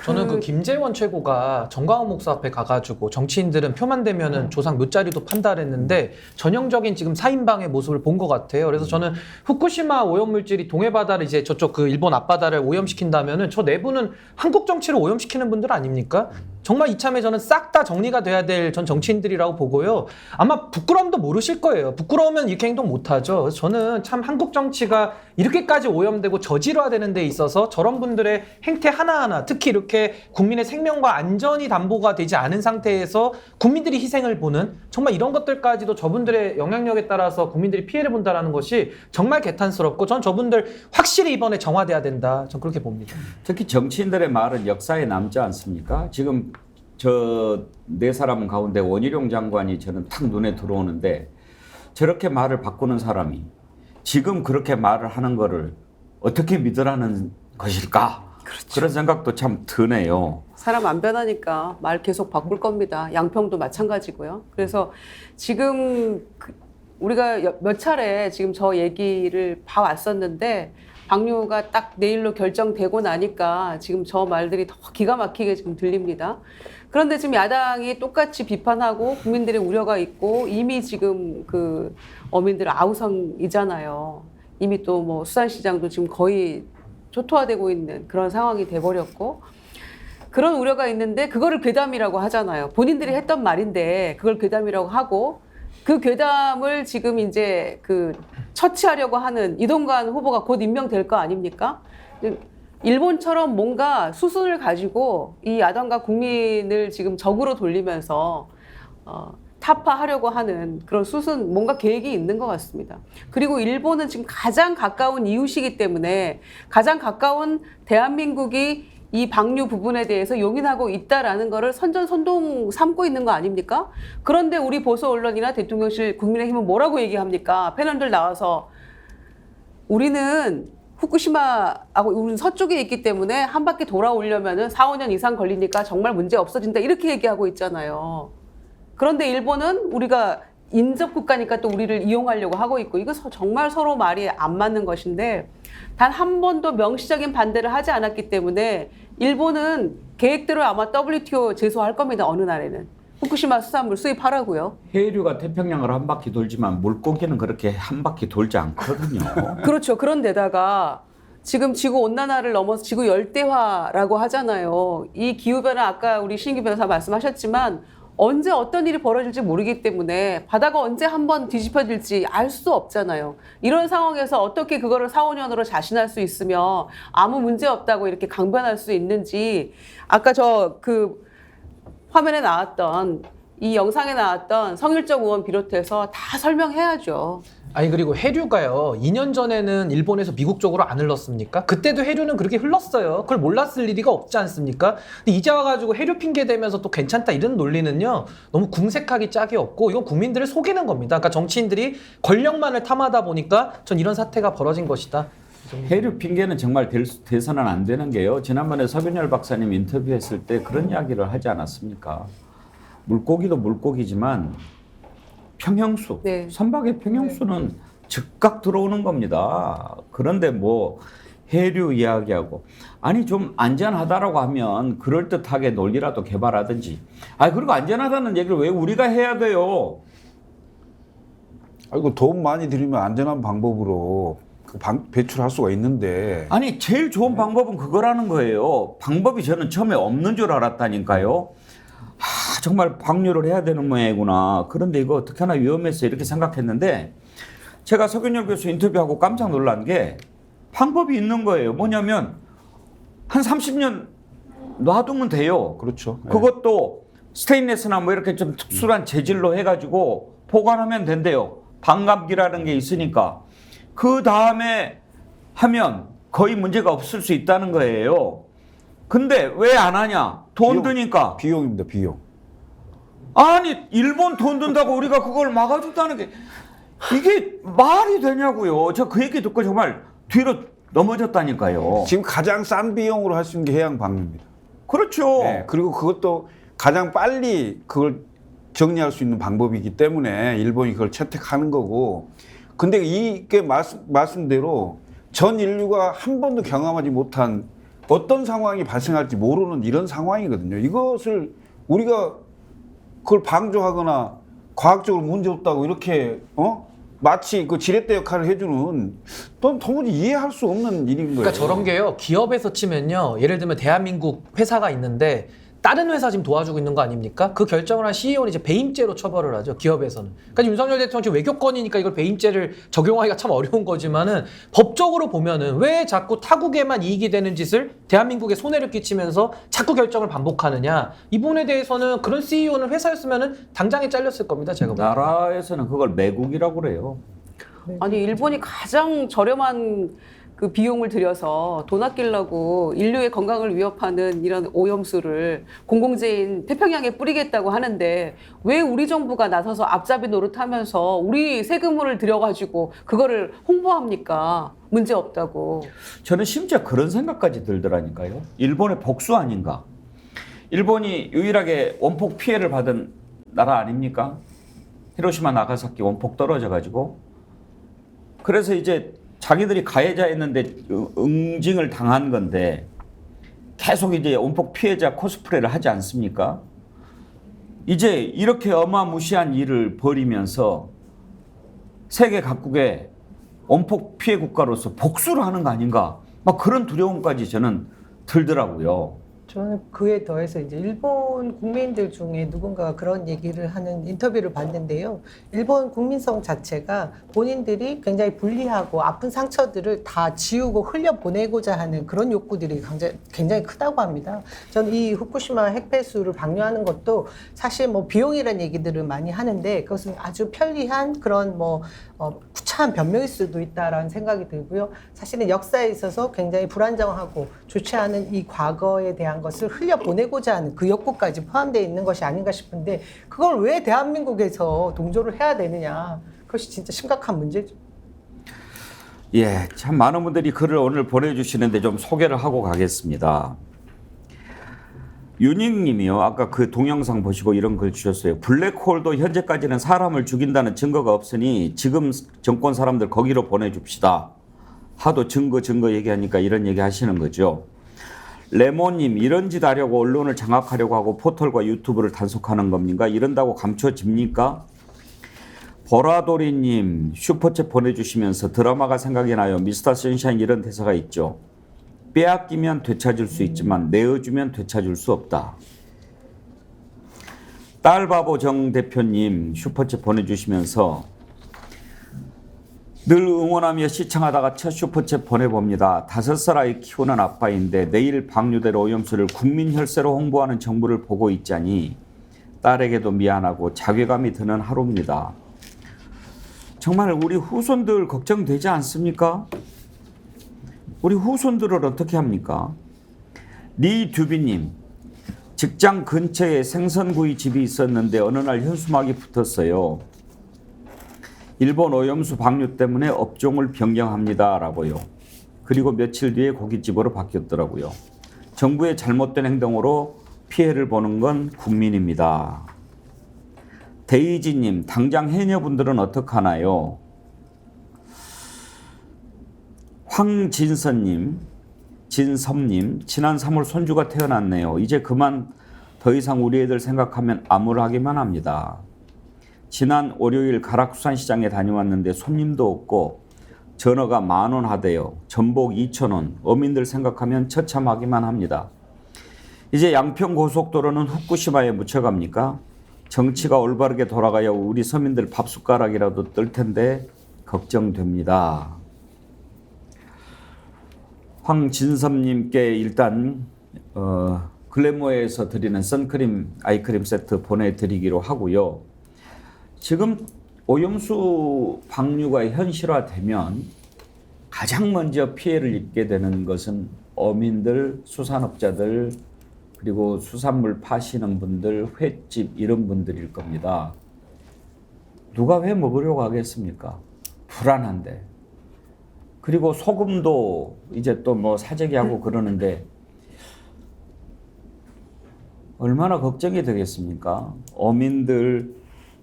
저는 그 김재원 최고가 정광훈 목사 앞에 가가지고 정치인들은 표만 되면은 조상 몇 자리도 판다 그랬는데 전형적인 지금 사인방의 모습을 본 것 같아요. 그래서 저는 후쿠시마 오염물질이 동해바다를 이제 저쪽 그 일본 앞바다를 오염시킨다면은 저 내부는 한국 정치를 오염시키는 분들 아닙니까? 정말 이참에 저는 싹 다 정리가 돼야 될 전 정치인들이라고 보고요. 아마 부끄러움도 모르실 거예요. 부끄러우면 이렇게 행동 못하죠. 그래서 저는 참 한국 정치가 이렇게까지 오염되고 저질화되는 데 있어서 저런 분들의 행태 하나하나 특히 이렇게 국민의 생명과 안전이 담보가 되지 않은 상태에서 국민들이 희생을 보는 정말 이런 것들까지도 저분들의 영향력에 따라서 국민들이 피해를 본다는 것이 정말 개탄스럽고 전 저분들 확실히 이번에 정화돼야 된다. 전 그렇게 봅니다. 특히 정치인들의 말은 역사에 남지 않습니까? 지금 저 네 사람 가운데 원희룡 장관이 저는 탁 눈에 들어오는데 저렇게 말을 바꾸는 사람이 지금 그렇게 말을 하는 거를 어떻게 믿으라는 것일까? 그렇죠. 그런 생각도 참 드네요. 사람 안 변하니까 말 계속 바꿀 겁니다. 양평도 마찬가지고요. 그래서 지금 우리가 몇 차례 지금 저 얘기를 봐왔었는데 방류가 딱 내일로 결정되고 나니까 지금 저 말들이 더 기가 막히게 지금 들립니다. 그런데 지금 야당이 똑같이 비판하고 국민들의 우려가 있고 이미 지금 그 어민들 아우성이잖아요. 이미 또 뭐 수산시장도 지금 거의 초토화되고 있는 그런 상황이 돼버렸고 그런 우려가 있는데 그거를 괴담이라고 하잖아요. 본인들이 했던 말인데 그걸 괴담이라고 하고 그 괴담을 지금 이제 그 처치하려고 하는 이동관 후보가 곧 임명될 거 아닙니까? 일본처럼 뭔가 수순을 가지고 이 야당과 국민을 지금 적으로 돌리면서 타파하려고 하는 그런 수순 뭔가 계획이 있는 것 같습니다. 그리고 일본은 지금 가장 가까운 이웃이기 때문에 가장 가까운 대한민국이 이 방류 부분에 대해서 용인하고 있다라는 거를 선전선동 삼고 있는 거 아닙니까? 그런데 우리 보수 언론이나 대통령실 국민의힘은 뭐라고 얘기합니까? 패널들 나와서 우리는 후쿠시마하고 우리는 서쪽에 있기 때문에 한 바퀴 돌아오려면은 4, 5년 이상 걸리니까 정말 문제 없어진다 이렇게 얘기하고 있잖아요. 그런데 일본은 우리가 인접 국가니까 또 우리를 이용하려고 하고 있고 이거 정말 서로 말이 안 맞는 것인데 단 한 번도 명시적인 반대를 하지 않았기 때문에 일본은 계획대로 아마 WTO 제소할 겁니다. 어느 날에는. 후쿠시마 수산물 수입하라고요. 해류가 태평양을 한 바퀴 돌지만 물고기는 그렇게 한 바퀴 돌지 않거든요. 그렇죠. 그런데다가 지금 지구 온난화를 넘어서 지구 열대화라고 하잖아요. 이 기후변화 아까 우리 신기 변호사 말씀하셨지만 언제 어떤 일이 벌어질지 모르기 때문에 바다가 언제 한번 뒤집혀질지 알 수 없잖아요. 이런 상황에서 어떻게 그거를 4, 5년으로 자신할 수 있으며 아무 문제 없다고 이렇게 강변할 수 있는지 아까 저 그 화면에 나왔던 이 영상에 나왔던 성일정 의원 비롯해서 다 설명해야죠. 아니 그리고 해류가요. 2년 전에는 일본에서 미국 쪽으로 안 흘렀습니까? 그때도 해류는 그렇게 흘렀어요. 그걸 몰랐을 리가 없지 않습니까? 근데 이제 와가지고 해류 핑계 대면서 또 괜찮다 이런 논리는요. 너무 궁색하기 짝이 없고 이건 국민들을 속이는 겁니다. 그러니까 정치인들이 권력만을 탐하다 보니까 전 이런 사태가 벌어진 것이다. 해류 핑계는 정말 돼서는 안 되는 게요. 지난번에 서균열 박사님 인터뷰했을 때 그런 이야기를 하지 않았습니까? 물고기도 물고기지만 평형수, 네. 선박의 평형수는 즉각 들어오는 겁니다. 그런데 뭐 해류 이야기하고 아니 좀 안전하다라고 하면 그럴듯하게 논리라도 개발하든지 그리고 안전하다는 얘기를 왜 우리가 해야 돼요? 아이고 돈 많이 들이면 안전한 방법으로 배출할 수가 있는데 아니 제일 좋은 방법은 그거라는 거예요. 방법이 저는 처음에 없는 줄 알았다니까요. 정말 방류를 해야 되는 모양이구나. 그런데 이거 어떻게 하나 위험해서 이렇게 생각했는데 제가 서균열 교수 인터뷰하고 깜짝 놀란 게 방법이 있는 거예요. 뭐냐면 한 30년 놔두면 돼요. 그렇죠. 그것도 스테인레스나 뭐 이렇게 좀 특수한 재질로 해가지고 보관하면 된대요. 반감기라는 게 있으니까. 그 다음에 하면 거의 문제가 없을 수 있다는 거예요. 근데 왜 안 하냐? 돈 드니까. 비용입니다. 비용. 아니 일본 돈 든다고 우리가 그걸 막아준다는 게 이게 말이 되냐고요. 저 그 얘기 듣고 정말 뒤로 넘어졌다니까요. 지금 가장 싼 비용으로 할 수 있는 게 해양 방류입니다. 그렇죠. 네, 그리고 그것도 가장 빨리 그걸 정리할 수 있는 방법이기 때문에 일본이 그걸 채택하는 거고. 근데 이게 말씀대로 전 인류가 한 번도 경험하지 못한 어떤 상황이 발생할지 모르는 이런 상황이거든요. 이것을 우리가 그걸 방조하거나 과학적으로 문제 없다고 이렇게 마치 그 지렛대 역할을 해주는 또 도무지 이해할 수 없는 일인 거예요. 그러니까 저런 게요. 기업에서 치면요. 예를 들면 대한민국 회사가 있는데 다른 회사 지금 도와주고 있는 거 아닙니까? 그 결정을 한 CEO는 이제 배임죄로 처벌을 하죠. 기업에서는. 그러니까 윤석열 대통령 지금 외교권이니까 이걸 배임죄를 적용하기가 참 어려운 거지만은 법적으로 보면은 왜 자꾸 타국에만 이익이 되는 짓을 대한민국에 손해를 끼치면서 자꾸 결정을 반복하느냐. 이 부분에 대해서는 그런 CEO는 회사였으면은 당장에 잘렸을 겁니다. 제가 보기에는. 나라에서는 그걸 매국이라고 그래요. 아니 일본이 가장 저렴한 그 비용을 들여서 돈 아끼려고 인류의 건강을 위협하는 이런 오염수를 공공재인 태평양에 뿌리겠다고 하는데 왜 우리 정부가 나서서 앞잡이 노릇하면서 우리 세금을 들여가지고 그거를 홍보합니까? 문제 없다고. 저는 심지어 그런 생각까지 들더라니까요. 일본의 복수 아닌가? 일본이 유일하게 원폭 피해를 받은 나라 아닙니까? 히로시마 나가사키 원폭 떨어져가지고. 그래서 이제 자기들이 가해자였는데 응징을 당한 건데 계속 이제 원폭 피해자 코스프레를 하지 않습니까? 이제 이렇게 어마무시한 일을 벌이면서 세계 각국의 원폭 피해 국가로서 복수를 하는 거 아닌가? 막 그런 두려움까지 저는 들더라고요. 저는 그에 더해서 이제 일본 국민들 중에 누군가가 그런 얘기를 하는 인터뷰를 봤는데요. 일본 국민성 자체가 본인들이 굉장히 불리하고 아픈 상처들을 다 지우고 흘려보내고자 하는 그런 욕구들이 굉장히 크다고 합니다. 저는 이 후쿠시마 핵폐수를 방류하는 것도 사실 뭐 비용이라는 얘기들을 많이 하는데 그것은 아주 편리한 그런 구차한 변명일 수도 있다라는 생각이 들고요. 사실은 역사에 있어서 굉장히 불안정하고 좋지 않은 이 과거에 대한 것을 흘려보내고자 하는 그 욕구까지 포함되어 있는 것이 아닌가 싶은데 그걸 왜 대한민국에서 동조를 해야 되느냐. 그것이 진짜 심각한 문제죠. 예, 참 많은 분들이 글을 오늘 보내주시는데 좀 소개를 하고 가겠습니다. 윤익님이요. 아까 그 동영상 보시고 이런 글 주셨어요. 블랙홀도 현재까지는 사람을 죽인다는 증거가 없으니 지금 정권 사람들 거기로 보내줍시다. 하도 증거 얘기하니까 이런 얘기 하시는 거죠. 레모님, 이런 짓 하려고 언론을 장악하려고 하고 포털과 유튜브를 단속하는 겁니까? 이런다고 감춰집니까? 보라돌이님, 슈퍼챗 보내주시면서 드라마가 생각이 나요. 미스터 선샤인 이런 대사가 있죠. 빼앗기면 되찾을 수 있지만 내어주면 되찾을 수 없다. 딸바보 정 대표님 슈퍼챗 보내주시면서 늘 응원하며 시청하다가 첫 슈퍼챗 보내봅니다. 5살 아이 키우는 아빠인데 내일 방류될 오염수를 국민 혈세로 홍보하는 정부를 보고 있자니 딸에게도 미안하고 자괴감이 드는 하루입니다. 정말 우리 후손들 걱정되지 않습니까? 우리 후손들을 어떻게 합니까? 리듀비님, 직장 근처에 생선구이 집이 있었는데 어느 날 현수막이 붙었어요. 일본 오염수 방류 때문에 업종을 변경합니다 라고요. 그리고 며칠 뒤에 고깃집으로 바뀌었더라고요. 정부의 잘못된 행동으로 피해를 보는 건 국민입니다. 데이지님, 당장 해녀분들은 어떡하나요? 황진선님, 진섭님, 지난 3월 손주가 태어났네요. 이제 그만 더 이상 우리 애들 생각하면 암울하기만 합니다. 지난 월요일 가락수산시장에 다녀왔는데 손님도 없고 전어가 10,000원 하대요. 전복 2,000원. 어민들 생각하면 처참하기만 합니다. 이제 양평고속도로는 후쿠시마에 묻혀갑니까? 정치가 올바르게 돌아가야 우리 서민들 밥숟가락이라도 뜰 텐데 걱정됩니다. 황진섭님께 일단 글래모에서 드리는 선크림, 아이크림 세트 보내드리기로 하고요. 지금 오염수 방류가 현실화되면 가장 먼저 피해를 입게 되는 것은 어민들, 수산업자들, 그리고 수산물 파시는 분들, 횟집 이런 분들일 겁니다. 누가 회 먹으려고 하겠습니까? 불안한데. 그리고 소금도 이제 또 뭐 사재기 하고 그러는데 얼마나 걱정이 되겠습니까? 어민들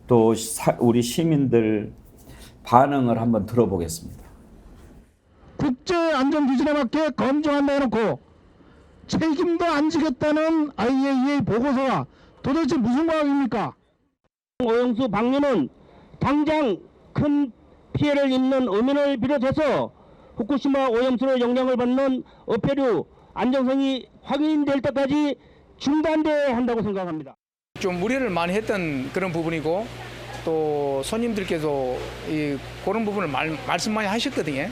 또 우리 시민들 반응을 한번 들어보겠습니다. 국제안전기준에 맞게 검증한다 해놓고 책임도 안 지겠다는 IAEA 보고서가 도대체 무슨 과학입니까? 오염수 방류는 당장 큰 피해를 입는 어민을 비롯해서 후쿠시마 오염수로 영향을 받는 어패류 안정성이 확인될 때까지 중단돼야 한다고 생각합니다. 좀 우려를 많이 했던 그런 부분이고 또 손님들께서 그런 부분을 말씀 많이 하셨거든요.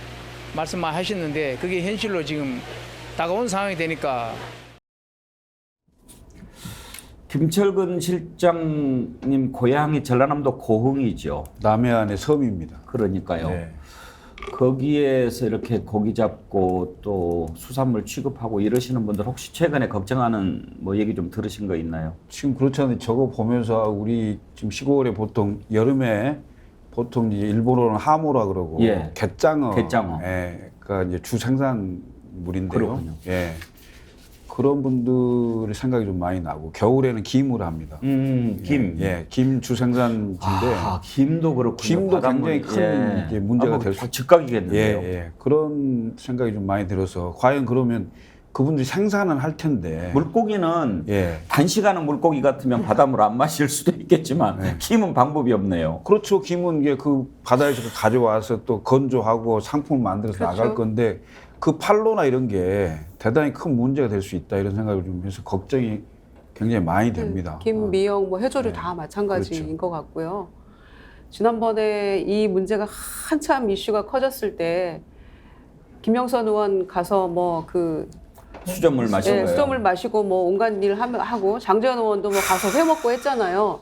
말씀 많이 하셨는데 그게 현실로 지금 다가온 상황이 되니까. 김철근 실장님 고향이 전라남도 고흥이죠. 남해안의 섬입니다. 그러니까요. 네. 거기에서 이렇게 고기 잡고 또 수산물 취급하고 이러시는 분들 혹시 최근에 걱정하는 뭐 얘기 좀 들으신 거 있나요? 지금 그렇지 않은데 저거 보면서 우리 지금 시골에 보통 여름에 보통 이제 일본어로는 하모라 그러고 예. 갯장어. 예, 그러니까 이제 주 생산물인데요. 그렇군요. 예. 그런 분들의 생각이 좀 많이 나고 겨울에는 김을 합니다. 김. 예, 김 주생산지인데. 김도 그렇군요. 김도 굉장히 큰 이제 문제가 될 수. 즉각이겠는데요. 예. 그런 생각이 좀 많이 들어서 과연 그러면 그분들이 생산은 할 텐데. 물고기는 단시간은 물고기 같으면 바닷물 안 마실 수도 있겠지만 김은 방법이 없네요. 그렇죠. 김은 이게 그 바다에서 가져와서 또 건조하고 상품을 만들어서 그렇죠. 나갈 건데 그 판로나 이런 게 대단히 큰 문제가 될 수 있다 이런 생각을 좀 해서 걱정이 굉장히 많이 됩니다. 김, 미역, 뭐 해조류 다 마찬가지인 것 같고요. 지난번에 이 문제가 한참 이슈가 커졌을 때 김영선 의원 가서 뭐 그 수돗물 마시고 수돗물 마시고 뭐 온갖 일 하고 장재현 의원도 뭐 가서 회 먹고 했잖아요.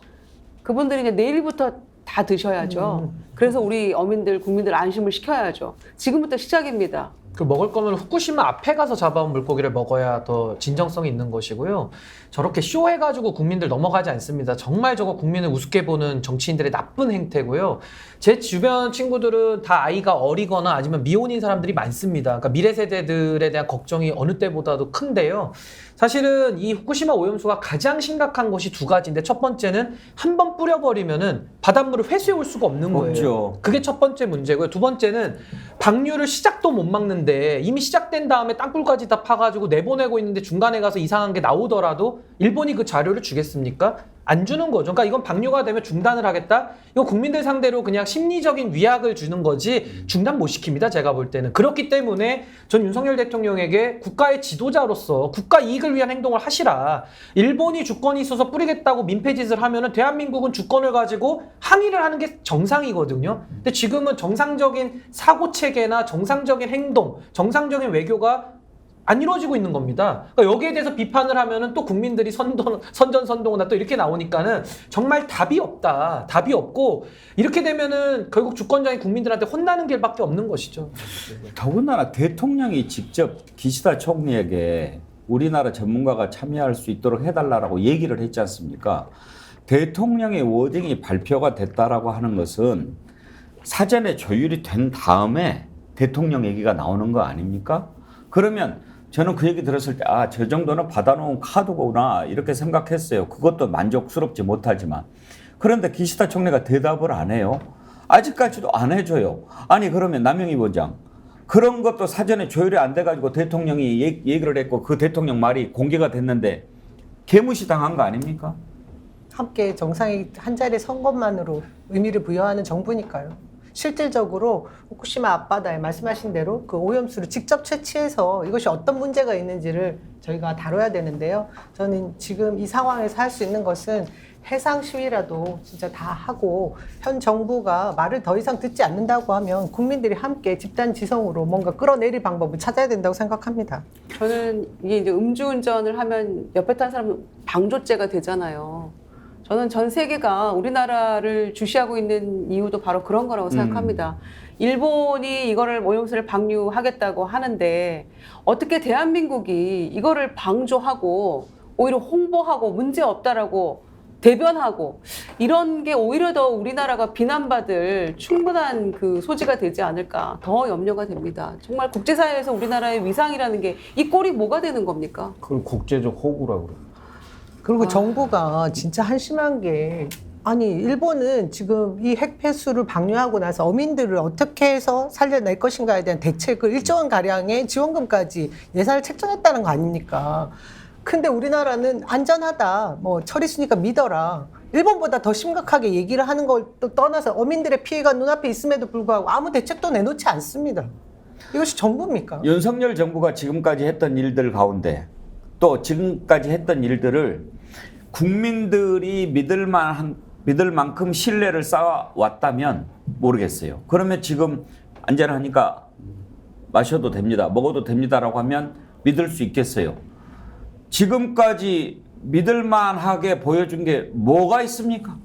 그분들이 이제 내일부터 다 드셔야죠. 그래서 우리 어민들, 국민들 안심을 시켜야죠. 지금부터 시작입니다. 그 먹을 거면 후쿠시마 앞에 가서 잡아온 물고기를 먹어야 더 진정성이 있는 것이고요. 저렇게 쇼해가지고 국민들 넘어가지 않습니다. 정말 저거 국민을 우습게 보는 정치인들의 나쁜 행태고요. 제 주변 친구들은 다 아이가 어리거나 아니면 미혼인 사람들이 많습니다. 그러니까 미래 세대들에 대한 걱정이 어느 때보다도 큰데요. 사실은 이 후쿠시마 오염수가 가장 심각한 것이 두 가지인데, 첫 번째는 한 번 뿌려버리면은 바닷물을 회수해 올 수가 없는 거예요. 없죠. 그게 첫 번째 문제고요. 두 번째는 방류를 시작도 못 막는데 이미 시작된 다음에 땅굴까지 다 파가지고 내보내고 있는데 중간에 가서 이상한 게 나오더라도 일본이 그 자료를 주겠습니까? 안 주는 거죠. 그러니까 이건 방류가 되면 중단을 하겠다? 이거 국민들 상대로 그냥 심리적인 위약을 주는 거지 중단 못 시킵니다. 제가 볼 때는. 그렇기 때문에 전 윤석열 대통령에게 국가의 지도자로서 국가 이익을 위한 행동을 하시라. 일본이 주권이 있어서 뿌리겠다고 민폐짓을 하면은 대한민국은 주권을 가지고 항의를 하는 게 정상이거든요. 근데 지금은 정상적인 사고체계나 정상적인 행동, 정상적인 외교가 안 이루어지고 있는 겁니다. 그러니까 여기에 대해서 비판을 하면은 또 국민들이 선전선동이나 또 이렇게 나오니까는 정말 답이 없다. 답이 없고 이렇게 되면은 결국 주권자인 국민들한테 혼나는 길밖에 없는 것이죠. 더군다나 대통령이 직접 기시다 총리에게 우리나라 전문가가 참여할 수 있도록 해달라고 얘기를 했지 않습니까? 대통령의 워딩이 발표가 됐다라고 하는 것은 사전에 조율이 된 다음에 대통령 얘기가 나오는 거 아닙니까? 그러면 저는 그 얘기 들었을 때 저 정도는 받아놓은 카드구나 이렇게 생각했어요. 그것도 만족스럽지 못하지만. 그런데 기시다 총리가 대답을 안 해요. 아직까지도 안 해줘요. 아니 그러면 남영희 원장 그런 것도 사전에 조율이 안 돼가지고 대통령이 얘기를 했고 그 대통령 말이 공개가 됐는데 개무시 당한 거 아닙니까? 함께 정상이 한 자리에 선 것만으로 의미를 부여하는 정부니까요. 실질적으로 후쿠시마 앞바다에 말씀하신 대로 그 오염수를 직접 채취해서 이것이 어떤 문제가 있는지를 저희가 다뤄야 되는데요. 저는 지금 이 상황에서 할 수 있는 것은 해상 시위라도 진짜 다 하고 현 정부가 말을 더 이상 듣지 않는다고 하면 국민들이 함께 집단 지성으로 뭔가 끌어내릴 방법을 찾아야 된다고 생각합니다. 저는 이게 이제 음주운전을 하면 옆에 탄 사람은 방조죄가 되잖아요. 저는 전 세계가 우리나라를 주시하고 있는 이유도 바로 그런 거라고 생각합니다. 일본이 이거를 오염수를 방류하겠다고 하는데 어떻게 대한민국이 이거를 방조하고 오히려 홍보하고 문제 없다라고 대변하고 이런 게 오히려 더 우리나라가 비난받을 충분한 그 소지가 되지 않을까 더 염려가 됩니다. 정말 국제사회에서 우리나라의 위상이라는 게 이 꼴이 뭐가 되는 겁니까? 그걸 국제적 호구라고 그래요. 그리고 정부가 진짜 한심한 게 아니 일본은 지금 이 핵폐수를 방류하고 나서 어민들을 어떻게 해서 살려낼 것인가에 대한 대책을 일정한 가량의 지원금까지 예산을 책정했다는 거 아닙니까? 근데 우리나라는 안전하다, 뭐 처리수니까 믿어라. 일본보다 더 심각하게 얘기를 하는 걸 또 떠나서 어민들의 피해가 눈앞에 있음에도 불구하고 아무 대책도 내놓지 않습니다. 이것이 정부입니까? 윤석열 정부가 지금까지 했던 일들 가운데 또 지금까지 했던 일들을 국민들이 믿을 만큼 신뢰를 쌓아왔다면 모르겠어요. 그러면 지금 안전하니까 마셔도 됩니다. 먹어도 됩니다라고 하면 믿을 수 있겠어요. 지금까지 믿을 만하게 보여준 게 뭐가 있습니까?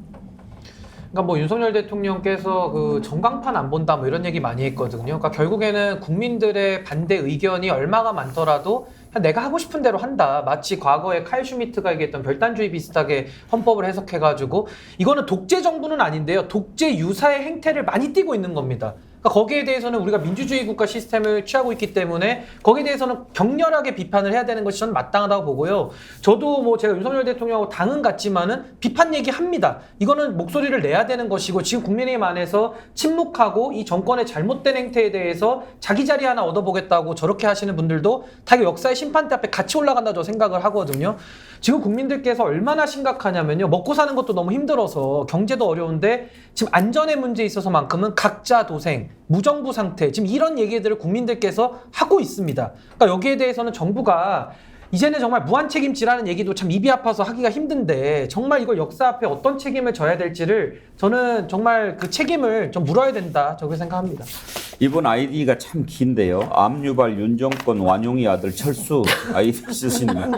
그러니까 뭐 윤석열 대통령께서 그 전광판 안 본다 뭐 이런 얘기 많이 했거든요. 그러니까 결국에는 국민들의 반대 의견이 얼마가 많더라도 그냥 내가 하고 싶은 대로 한다. 마치 과거에 칼 슈미트가 얘기했던 별단주의 비슷하게 헌법을 해석해가지고 이거는 독재 정부는 아닌데요. 독재 유사의 행태를 많이 띠고 있는 겁니다. 그러니까 거기에 대해서는 우리가 민주주의 국가 시스템을 취하고 있기 때문에 거기에 대해서는 격렬하게 비판을 해야 되는 것이 저는 마땅하다고 보고요. 저도 뭐 제가 윤석열 대통령하고 당은 같지만은 비판 얘기합니다. 이거는 목소리를 내야 되는 것이고 지금 국민의힘 안에서 침묵하고 이 정권의 잘못된 행태에 대해서 자기 자리 하나 얻어보겠다고 저렇게 하시는 분들도 다 역사의 심판대 앞에 같이 올라간다고 생각을 하거든요. 지금 국민들께서 얼마나 심각하냐면요. 먹고 사는 것도 너무 힘들어서 경제도 어려운데 지금 안전의 문제에 있어서만큼은 각자 도생, 무정부 상태 지금 이런 얘기들을 국민들께서 하고 있습니다. 그러니까 여기에 대해서는 정부가 이제는 정말 무한책임지라는 얘기도 참 입이 아파서 하기가 힘든데 정말 이걸 역사 앞에 어떤 책임을 져야 될지를 저는 정말 그 책임을 좀 물어야 된다 저렇게 생각합니다. 이분 아이디가 참 긴데요. 압류발 윤정권 완용이 아들 철수 아이디 쓰시는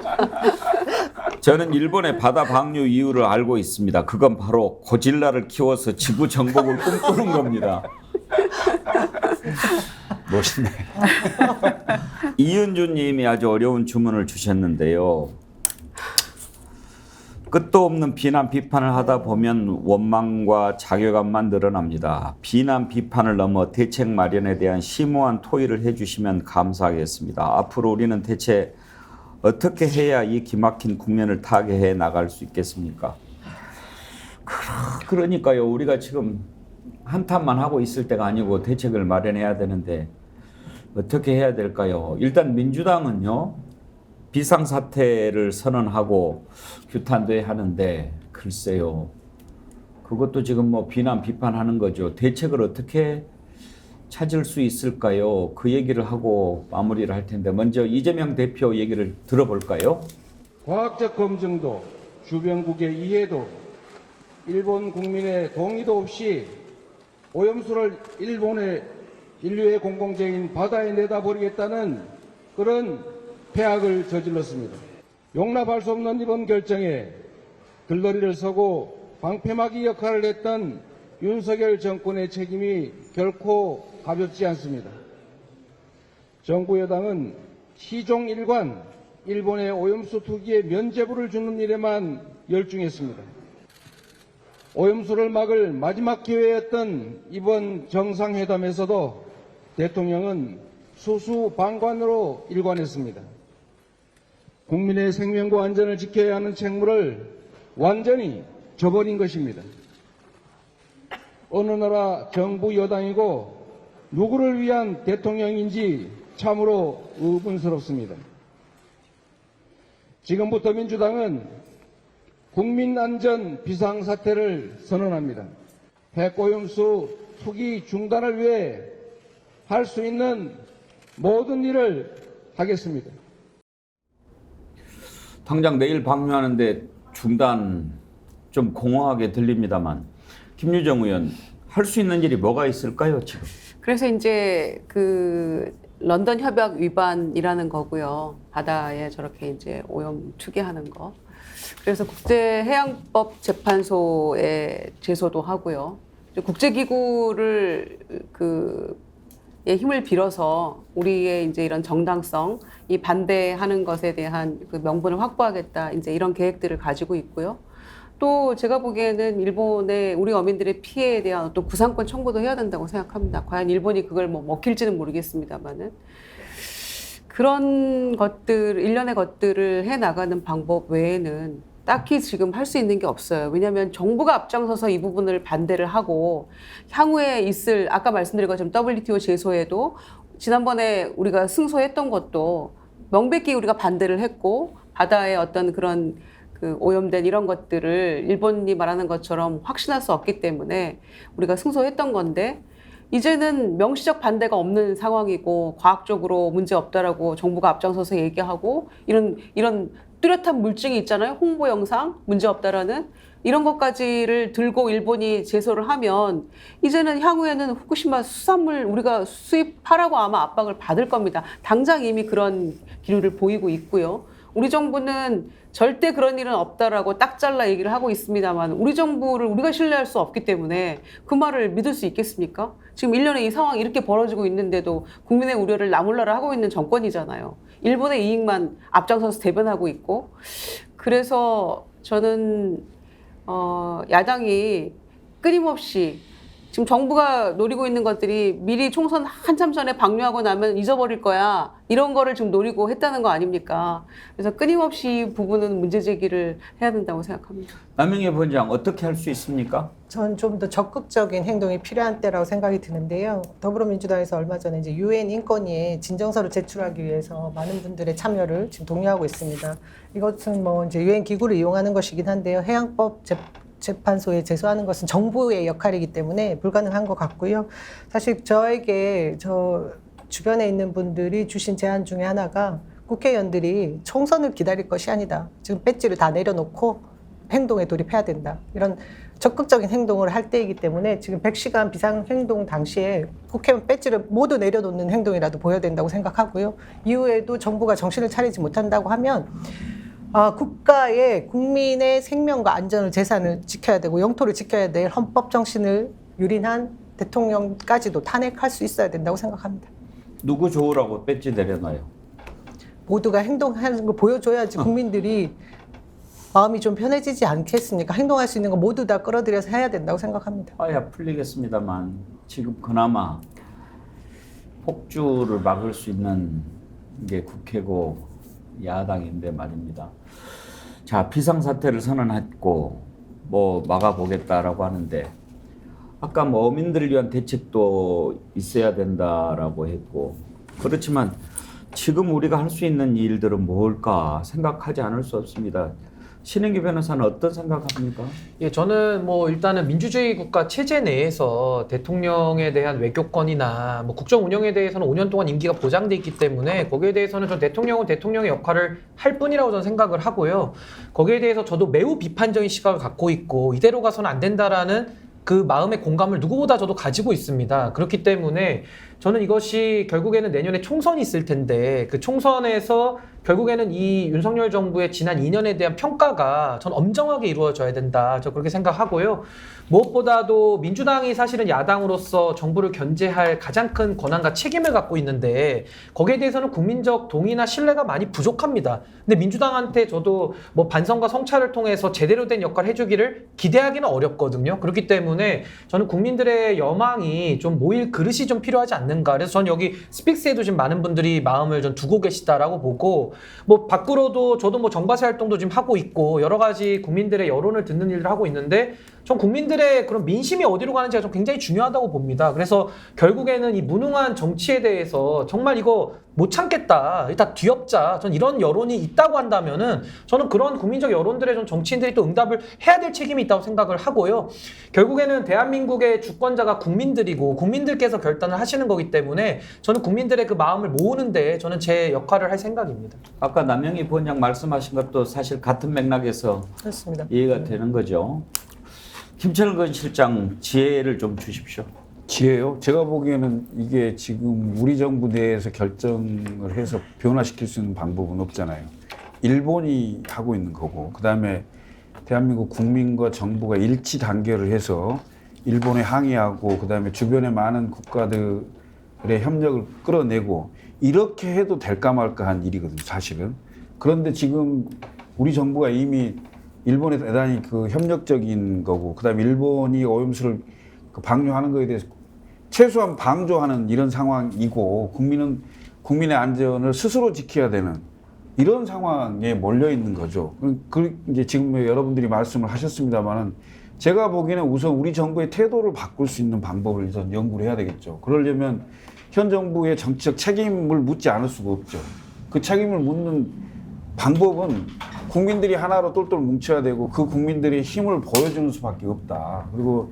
저는 일본의 바다 방류 이유를 알고 있습니다. 그건 바로 고질라를 키워서 지구 정복을 꿈꾸는 겁니다. 멋있네. 이은주 님이 아주 어려운 주문을 주셨는데요. 끝도 없는 비난 비판을 하다 보면 원망과 자괴감만 늘어납니다. 비난 비판을 넘어 대책 마련에 대한 심오한 토의를 해주시면 감사하겠습니다. 앞으로 우리는 대체 어떻게 해야 이 기막힌 국면을 타개해 나갈 수 있겠습니까? 그러니까요. 우리가 지금 한탄만 하고 있을 때가 아니고 대책을 마련해야 되는데 어떻게 해야 될까요? 일단 민주당은요. 비상사태를 선언하고 규탄도 하는데 글쎄요. 그것도 지금 뭐 비난 비판하는 거죠. 대책을 어떻게 찾을 수 있을까요? 그 얘기를 하고 마무리를 할 텐데 먼저 이재명 대표 얘기를 들어볼까요? 과학적 검증도 주변국의 이해도 일본 국민의 동의도 없이 오염수를 일본의 인류의 공공재인 바다에 내다버리겠다는 그런 폐악을 저질렀습니다. 용납할 수 없는 이번 결정에 들러리를 서고 방패막이 역할을 했던 윤석열 정권의 책임이 결코 가볍지 않습니다. 정부 여당은 시종 일관 일본의 오염수 투기에 면죄부를 주는 일에만 열중했습니다. 오염수를 막을 마지막 기회였던 이번 정상회담에서도 대통령은 수수방관으로 일관했습니다. 국민의 생명과 안전을 지켜야 하는 책무를 완전히 저버린 것입니다. 어느 나라 정부 여당이고 누구를 위한 대통령인지 참으로 의문스럽습니다. 지금부터 민주당은 국민안전 비상사태를 선언합니다. 핵오염수 투기 중단을 위해 할 수 있는 모든 일을 하겠습니다. 당장 내일 방류하는데 중단 좀 공허하게 들립니다만 김유정 의원 할 수 있는 일이 뭐가 있을까요 지금? 그래서 이제 그 런던 협약 위반이라는 거고요. 바다에 저렇게 이제 오염 투기하는 거. 그래서 국제해양법 재판소에 제소도 하고요. 국제기구를 의 힘을 빌어서 우리의 이제 이런 정당성, 이 반대하는 것에 대한 그 명분을 확보하겠다. 이제 이런 계획들을 가지고 있고요. 또 제가 보기에는 일본의 우리 어민들의 피해에 대한 어떤 구상권 청구도 해야 된다고 생각합니다. 과연 일본이 그걸 뭐 먹힐지는 모르겠습니다만은 그런 것들, 일련의 것들을 해 나가는 방법 외에는 딱히 지금 할 수 있는 게 없어요. 왜냐하면 정부가 앞장서서 이 부분을 반대를 하고 향후에 있을 아까 말씀드린 것처럼 WTO 제소에도 지난번에 우리가 승소했던 것도 명백히 우리가 반대를 했고 바다의 어떤 그런 그 오염된 이런 것들을 일본이 말하는 것처럼 확신할 수 없기 때문에 우리가 승소했던 건데 이제는 명시적 반대가 없는 상황이고 과학적으로 문제 없다라고 정부가 앞장서서 얘기하고 이런 뚜렷한 물증이 있잖아요. 홍보 영상 문제 없다라는 이런 것까지를 들고 일본이 제소를 하면 이제는 향후에는 후쿠시마 수산물 우리가 수입하라고 아마 압박을 받을 겁니다. 당장 이미 그런 기류를 보이고 있고요. 우리 정부는 절대 그런 일은 없다라고 딱 잘라 얘기를 하고 있습니다만 우리 정부를 우리가 신뢰할 수 없기 때문에 그 말을 믿을 수 있겠습니까? 지금 1년에 이 상황이 이렇게 벌어지고 있는데도 국민의 우려를 나몰라라 하고 있는 정권이잖아요. 일본의 이익만 앞장서서 대변하고 있고 그래서 저는 야당이 끊임없이 지금 정부가 노리고 있는 것들이 미리 총선 한참 전에 방류하고 나면 잊어버릴 거야 이런 거를 지금 노리고 했다는 거 아닙니까? 그래서 끊임없이 이 부분은 문제 제기를 해야 된다고 생각합니다. 남영애 본장 어떻게 할 수 있습니까? 전 좀 더 적극적인 행동이 필요한 때라고 생각이 드는데요. 더불어민주당에서 얼마 전에 이제 UN 인권위에 진정서를 제출하기 위해서 많은 분들의 참여를 지금 독려하고 있습니다. 이것은 뭐 이제 UN 기구를 이용하는 것이긴 한데요. 해양법 재판소에 제소하는 것은 정부의 역할이기 때문에 불가능한 것 같고요. 사실 저에게 저 주변에 있는 분들이 주신 제안 중에 하나가 국회의원들이 총선을 기다릴 것이 아니다. 지금 배지를 다 내려놓고 행동에 돌입해야 된다. 이런 적극적인 행동을 할 때이기 때문에 지금 100시간 비상행동 당시에 국회의원 배지를 모두 내려놓는 행동이라도 보여야 된다고 생각하고요. 이후에도 정부가 정신을 차리지 못한다고 하면 국가의 국민의 생명과 안전을 재산을 지켜야 되고 영토를 지켜야 될 헌법 정신을 유린한 대통령까지도 탄핵할 수 있어야 된다고 생각합니다. 누구 좋으라고 배지 내려놔요? 모두가 행동하는 걸 보여줘야지 국민들이 마음이 좀 편해지지 않겠습니까? 행동할 수 있는 거 모두 다 끌어들여서 해야 된다고 생각합니다. 아야 풀리겠습니다만 지금 그나마 폭주를 막을 수 있는 게 국회고 야당인데 말입니다. 자, 비상사태를 선언했고 뭐 막아보겠다라고 하는데 아까 뭐 어민들을 위한 대책도 있어야 된다라고 했고 그렇지만 지금 우리가 할 수 있는 일들은 뭘까 생각하지 않을 수 없습니다. 신은기 변호사는 어떤 생각합니까? 예, 저는 뭐 일단은 민주주의 국가 체제 내에서 대통령에 대한 외교권이나 뭐 국정 운영에 대해서는 5년 동안 임기가 보장돼 있기 때문에 거기에 대해서는 전 대통령은 대통령의 역할을 할 뿐이라고 저는 생각을 하고요. 거기에 대해서 저도 매우 비판적인 시각을 갖고 있고 이대로 가서는 안 된다라는 그 마음의 공감을 누구보다 저도 가지고 있습니다. 그렇기 때문에 저는 이것이 결국에는 내년에 총선이 있을 텐데 그 총선에서 결국에는 이 윤석열 정부의 지난 2년에 대한 평가가 전 엄정하게 이루어져야 된다. 저 그렇게 생각하고요. 무엇보다도 민주당이 사실은 야당으로서 정부를 견제할 가장 큰 권한과 책임을 갖고 있는데 거기에 대해서는 국민적 동의나 신뢰가 많이 부족합니다. 근데 민주당한테 저도 뭐 반성과 성찰을 통해서 제대로 된 역할을 해주기를 기대하기는 어렵거든요. 그렇기 때문에 저는 국민들의 여망이 좀 모일 그릇이 좀 필요하지 않는가. 그래서 저는 여기 스픽스에도 지금 많은 분들이 마음을 좀 두고 계시다라고 보고 뭐 밖으로도 저도 뭐 정바세 활동도 지금 하고 있고 여러 가지 국민들의 여론을 듣는 일을 하고 있는데 전 국민들의 그런 민심이 어디로 가는지가 좀 굉장히 중요하다고 봅니다. 그래서 결국에는 이 무능한 정치에 대해서 정말 이거 못 참겠다. 일단 뒤엎자. 전 이런 여론이 있다고 한다면은 저는 그런 국민적 여론들의 좀 정치인들이 또 응답을 해야 될 책임이 있다고 생각을 하고요. 결국에는 대한민국의 주권자가 국민들이고 국민들께서 결단을 하시는 거기 때문에 저는 국민들의 그 마음을 모으는데 저는 제 역할을 할 생각입니다. 아까 남영희 부원장 말씀하신 것도 사실 같은 맥락에서 그렇습니다. 이해가 되는 거죠. 김철근 실장 지혜를 좀 주십시오. 지혜요? 제가 보기에는 이게 지금 우리 정부 내에서 결정을 해서 변화시킬 수 있는 방법은 없잖아요. 일본이 하고 있는 거고 그다음에 대한민국 국민과 정부가 일치 단결을 해서 일본에 항의하고 그다음에 주변의 많은 국가들의 협력을 끌어내고 이렇게 해도 될까 말까 한 일이거든요, 사실은. 그런데 지금 우리 정부가 이미 일본에 대단히 그 협력적인 거고 그다음에 일본이 오염수를 방류하는 거에 대해서 최소한 방조하는 이런 상황이고 국민의 안전을 스스로 지켜야 되는 이런 상황에 몰려 있는 거죠. 이제 지금 여러분들이 말씀을 하셨습니다만은 제가 보기에는 우선 우리 정부의 태도를 바꿀 수 있는 방법을 우선 연구를 해야 되겠죠. 그러려면 현 정부의 정치적 책임을 묻지 않을 수가 없죠. 그 책임을 묻는 방법은 국민들이 하나로 똘똘 뭉쳐야 되고 그 국민들의 힘을 보여주는 수밖에 없다. 그리고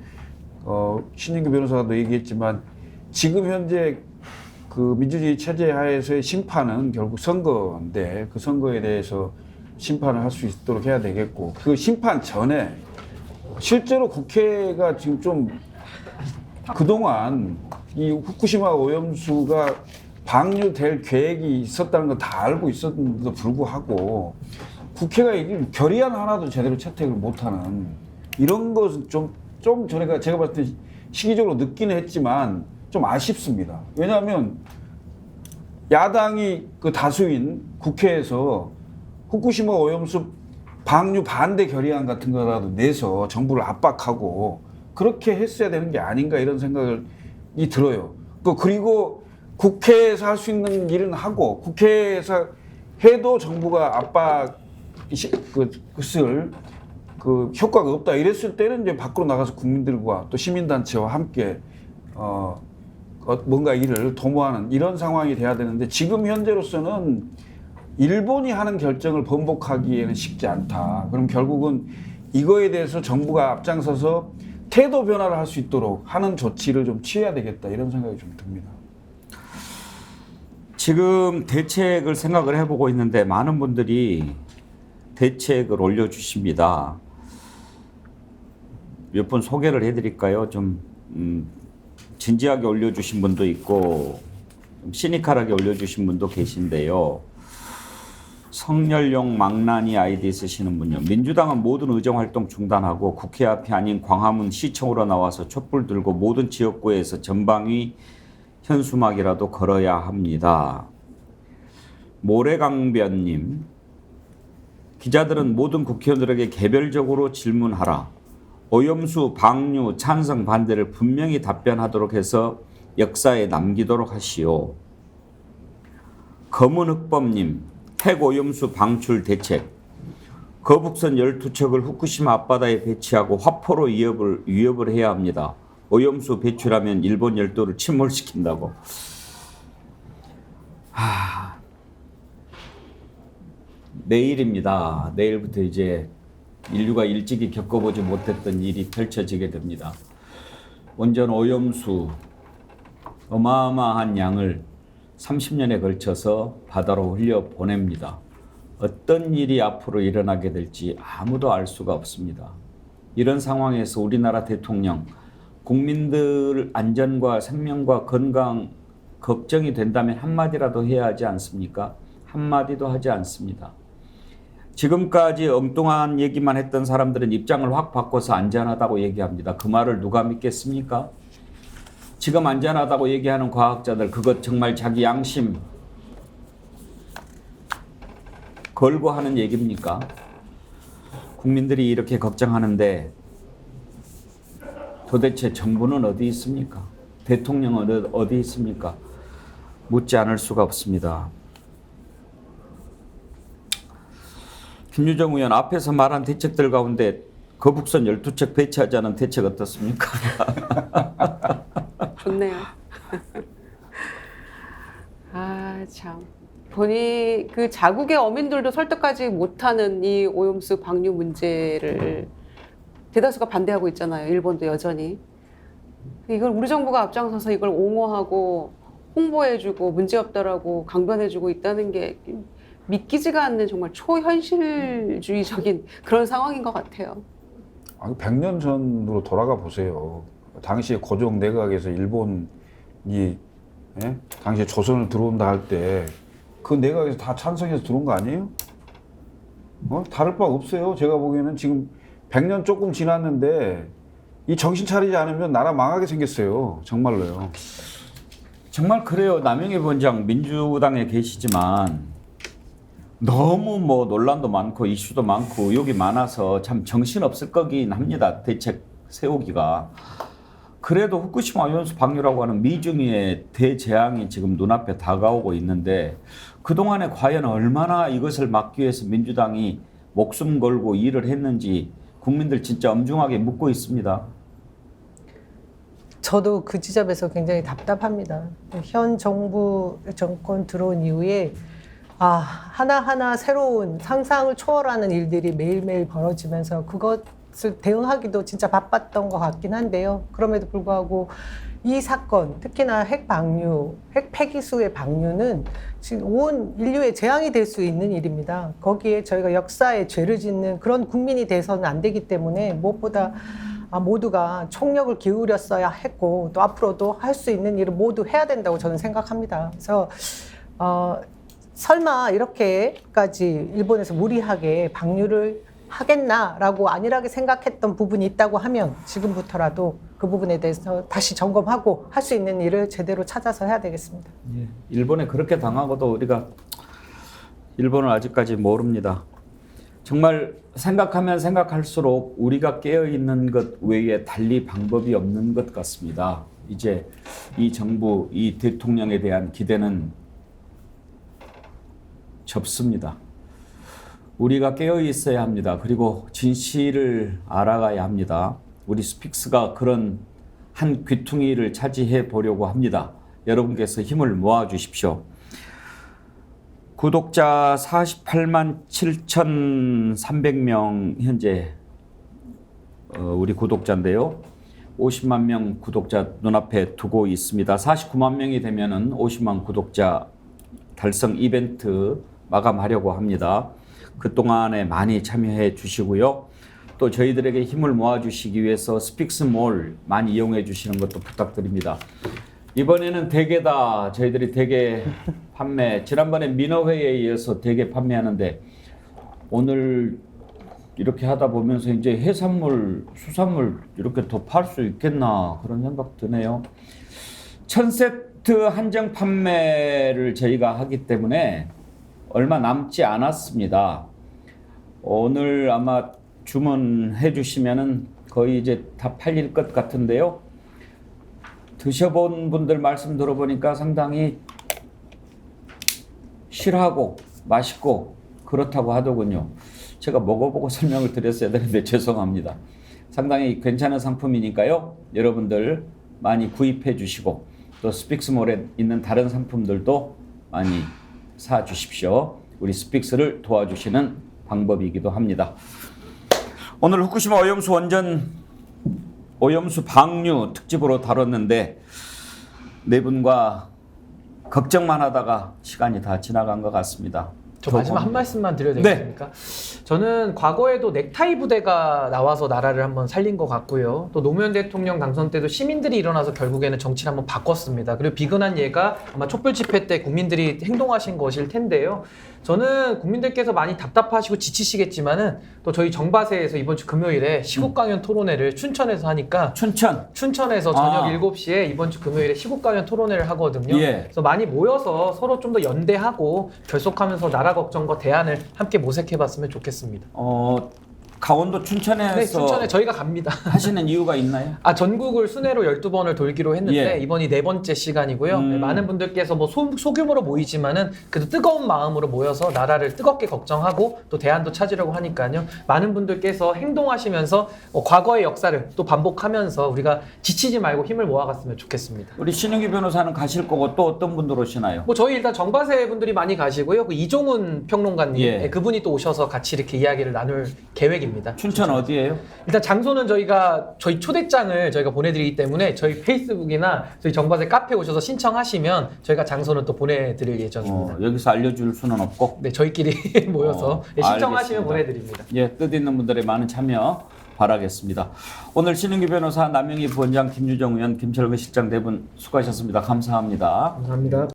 신인규 변호사도 얘기했지만 지금 현재 그 민주주의 체제 하에서의 심판은 결국 선거인데 그 선거에 대해서 심판을 할 수 있도록 해야 되겠고 그 심판 전에 실제로 국회가 지금 좀 그동안 이 후쿠시마 오염수가 방류될 계획이 있었다는 걸 다 알고 있었는데도 불구하고 국회가 결의안 하나도 제대로 채택을 못하는 이런 것은 좀 제가 봤을 때 시기적으로 늦기는 했지만 좀 아쉽습니다. 왜냐하면 야당이 그 다수인 국회에서 후쿠시마 오염수 방류 반대 결의안 같은 거라도 내서 정부를 압박하고 그렇게 했어야 되는 게 아닌가 이런 생각이 들어요. 그리고 국회에서 할 수 있는 일은 하고 국회에서 해도 정부가 압박을 그 효과가 없다 이랬을 때는 이제 밖으로 나가서 국민들과 또 시민단체와 함께 뭔가 일을 도모하는 이런 상황이 돼야 되는데 지금 현재로서는 일본이 하는 결정을 번복하기에는 쉽지 않다. 그럼 결국은 이거에 대해서 정부가 앞장서서 태도 변화를 할 수 있도록 하는 조치를 좀 취해야 되겠다 이런 생각이 좀 듭니다. 지금 대책을 생각을 해보고 있는데 많은 분들이 대책을 올려주십니다. 몇 분 소개를 해드릴까요? 좀 진지하게 올려주신 분도 있고 좀 시니컬하게 올려주신 분도 계신데요. 성렬용 망나니 아이디 쓰시는 분요. 민주당은 모든 의정활동 중단하고 국회 앞이 아닌 광화문 시청으로 나와서 촛불 들고 모든 지역구에서 전방위 현수막이라도 걸어야 합니다. 모래강변님, 기자들은 모든 국회의원들에게 개별적으로 질문하라. 오염수 방류 찬성 반대를 분명히 답변하도록 해서 역사에 남기도록 하시오. 검은흑범님, 핵오염수 방출 대책. 거북선 12척을 후쿠시마 앞바다에 배치하고 화포로 위협을 해야 합니다. 오염수 배출하면 일본 열도를 침몰시킨다고. 내일입니다. 내일부터 이제 인류가 일찍이 겪어보지 못했던 일이 펼쳐지게 됩니다. 원전 오염수 어마어마한 양을 30년에 걸쳐서 바다로 흘려보냅니다. 어떤 일이 앞으로 일어나게 될지 아무도 알 수가 없습니다. 이런 상황에서 우리나라 대통령, 국민들 안전과 생명과 건강 걱정이 된다면 한마디라도 해야 하지 않습니까? 한마디도 하지 않습니다. 지금까지 엉뚱한 얘기만 했던 사람들은 입장을 확 바꿔서 안전하다고 얘기합니다. 그 말을 누가 믿겠습니까? 지금 안전하다고 얘기하는 과학자들, 그것 정말 자기 양심 걸고 하는 얘기입니까? 국민들이 이렇게 걱정하는데 도대체 정부는 어디 있습니까? 대통령은 어디 있습니까? 묻지 않을 수가 없습니다. 김유정 의원, 앞에서 말한 대책들 가운데 거북선 12척 배치하자는 대책 어떻습니까? 좋네요. 참. 보니 그 자국의 어민들도 설득하지 못하는 이 오염수 방류 문제를 대다수가 반대하고 있잖아요. 일본도 여전히. 이걸 우리 정부가 앞장서서 이걸 옹호하고 홍보해주고 문제없다라고 강변해주고 있다는 게 믿기지가 않는 정말 초현실주의적인 그런 상황인 것 같아요. 100년 전으로 돌아가 보세요. 당시에 고종 내각에서 일본이 당시에 조선을 들어온다 할 때 그 내각에서 다 찬성해서 들어온 거 아니에요? 다를 바 없어요. 제가 보기에는 지금 100년 조금 지났는데 이 정신 차리지 않으면 나라 망하게 생겼어요. 정말로요. 정말 그래요. 남영희 원장 민주당에 계시지만 너무 논란도 많고 이슈도 많고 의혹이 많아서 참 정신없을 거긴 합니다. 대책 세우기가. 그래도 후쿠시마 오염수 방류라고 하는 미중의 대재앙이 지금 눈앞에 다가오고 있는데 그동안에 과연 얼마나 이것을 막기 위해서 민주당이 목숨 걸고 일을 했는지 국민들 진짜 엄중하게 묻고 있습니다. 저도 그 지점에서 굉장히 답답합니다. 현 정부 정권 들어온 이후에 하나하나 새로운 상상을 초월하는 일들이 매일매일 벌어지면서 그것을 대응하기도 진짜 바빴던 것 같긴 한데요. 그럼에도 불구하고 이 사건, 특히나 핵 폐기수의 방류는 지금 온 인류의 재앙이 될 수 있는 일입니다. 거기에 저희가 역사에 죄를 짓는 그런 국민이 돼서는 안 되기 때문에 무엇보다 모두가 총력을 기울였어야 했고 또 앞으로도 할 수 있는 일을 모두 해야 된다고 저는 생각합니다. 그래서 설마 이렇게까지 일본에서 무리하게 방류를 하겠나라고 안일하게 생각했던 부분이 있다고 하면 지금부터라도 그 부분에 대해서 다시 점검하고 할 수 있는 일을 제대로 찾아서 해야 되겠습니다. 일본에 그렇게 당하고도 우리가 일본을 아직까지 모릅니다. 정말 생각하면 생각할수록 우리가 깨어있는 것 외에 달리 방법이 없는 것 같습니다. 이제 이 정부, 이 대통령에 대한 기대는 접습니다. 우리가 깨어 있어야 합니다. 그리고 진실을 알아가야 합니다. 우리 스픽스가 그런 한 귀퉁이를 차지해 보려고 합니다. 여러분께서 힘을 모아 주십시오. 구독자 48만 7,300명 현재 우리 구독자인데요. 50만 명 구독자 눈앞에 두고 있습니다. 49만 명이 되면은 50만 구독자 달성 이벤트 마감하려고 합니다. 그동안에 많이 참여해 주시고요. 또 저희들에게 힘을 모아주시기 위해서 스픽스몰 많이 이용해 주시는 것도 부탁드립니다. 이번에는 대게다. 저희들이 대게 판매, 지난번에 민어회에 이어서 대게 판매하는데 오늘 이렇게 하다 보면서 이제 해산물, 수산물 이렇게 더 팔 수 있겠나 그런 생각 드네요. 1000셋 세트 한정 판매를 저희가 하기 때문에 얼마 남지 않았습니다. 오늘 아마 주문해 주시면은 거의 이제 다 팔릴 것 같은데요. 드셔본 분들 말씀 들어보니까 상당히 실하고 맛있고 그렇다고 하더군요. 제가 먹어보고 설명을 드렸어야 되는데 죄송합니다. 상당히 괜찮은 상품이니까요. 여러분들 많이 구입해 주시고 또 스픽스몰에 있는 다른 상품들도 많이 사 주십시오. 우리 스픽스를 도와주시는 방법이기도 합니다. 오늘 후쿠시마 오염수 원전 오염수 방류 특집으로 다뤘는데 네 분과 걱정만 하다가 시간이 다 지나간 것 같습니다. 저 마지막 한 말씀만 드려도 되겠습니까? 저는 과거에도 넥타이 부대가 나와서 나라를 한번 살린 것 같고요. 또 노무현 대통령 당선 때도 시민들이 일어나서 결국에는 정치를 한번 바꿨습니다. 그리고 비근한 예가 아마 촛불 집회 때 국민들이 행동하신 것일 텐데요. 저는 국민들께서 많이 답답하시고 지치시겠지만은 또 저희 정바세에서 이번 주 금요일에 시국 강연 토론회를 춘천에서 하니까 춘천에서 저녁 7시에 이번 주 금요일에 시국 강연 토론회를 하거든요. 그래서 많이 모여서 서로 좀 더 연대하고 결속하면서 나라 걱정과 대안을 함께 모색해봤으면 좋겠습니다. 강원도 춘천에서 네, 춘천에 저희가 갑니다. 하시는 이유가 있나요? 전국을 순회로 12번을 돌기로 했는데 예. 이번이 4번째 시간이고요. 네, 많은 분들께서 뭐 소규모로 모이지만은 그래도 뜨거운 마음으로 모여서 나라를 뜨겁게 걱정하고 또 대안도 찾으려고 하니까요. 많은 분들께서 행동하시면서 과거의 역사를 또 반복하면서 우리가 지치지 말고 힘을 모아갔으면 좋겠습니다. 우리 신영기 변호사는 가실 거고 또 어떤 분들 오시나요? 뭐 저희 일단 정바세 분들이 많이 가시고요. 그 이종훈 평론가님, 예. 그분이 또 오셔서 같이 이렇게 이야기를 나눌 계획입니다. 춘천 어디예요? 일단 장소는 저희 초대장을 저희가 보내드리기 때문에 저희 페이스북이나 저희 정바세 카페 오셔서 신청하시면 저희가 장소는 또 보내드릴 예정입니다. 여기서 알려줄 수는 없고? 네, 저희끼리 모여서 신청하시면 알겠습니다. 보내드립니다. 예, 뜻 있는 분들의 많은 참여 바라겠습니다. 오늘 신은기 변호사, 남영희 부원장, 김유정 의원, 김철근 실장 네 분 수고하셨습니다. 감사합니다. 감사합니다.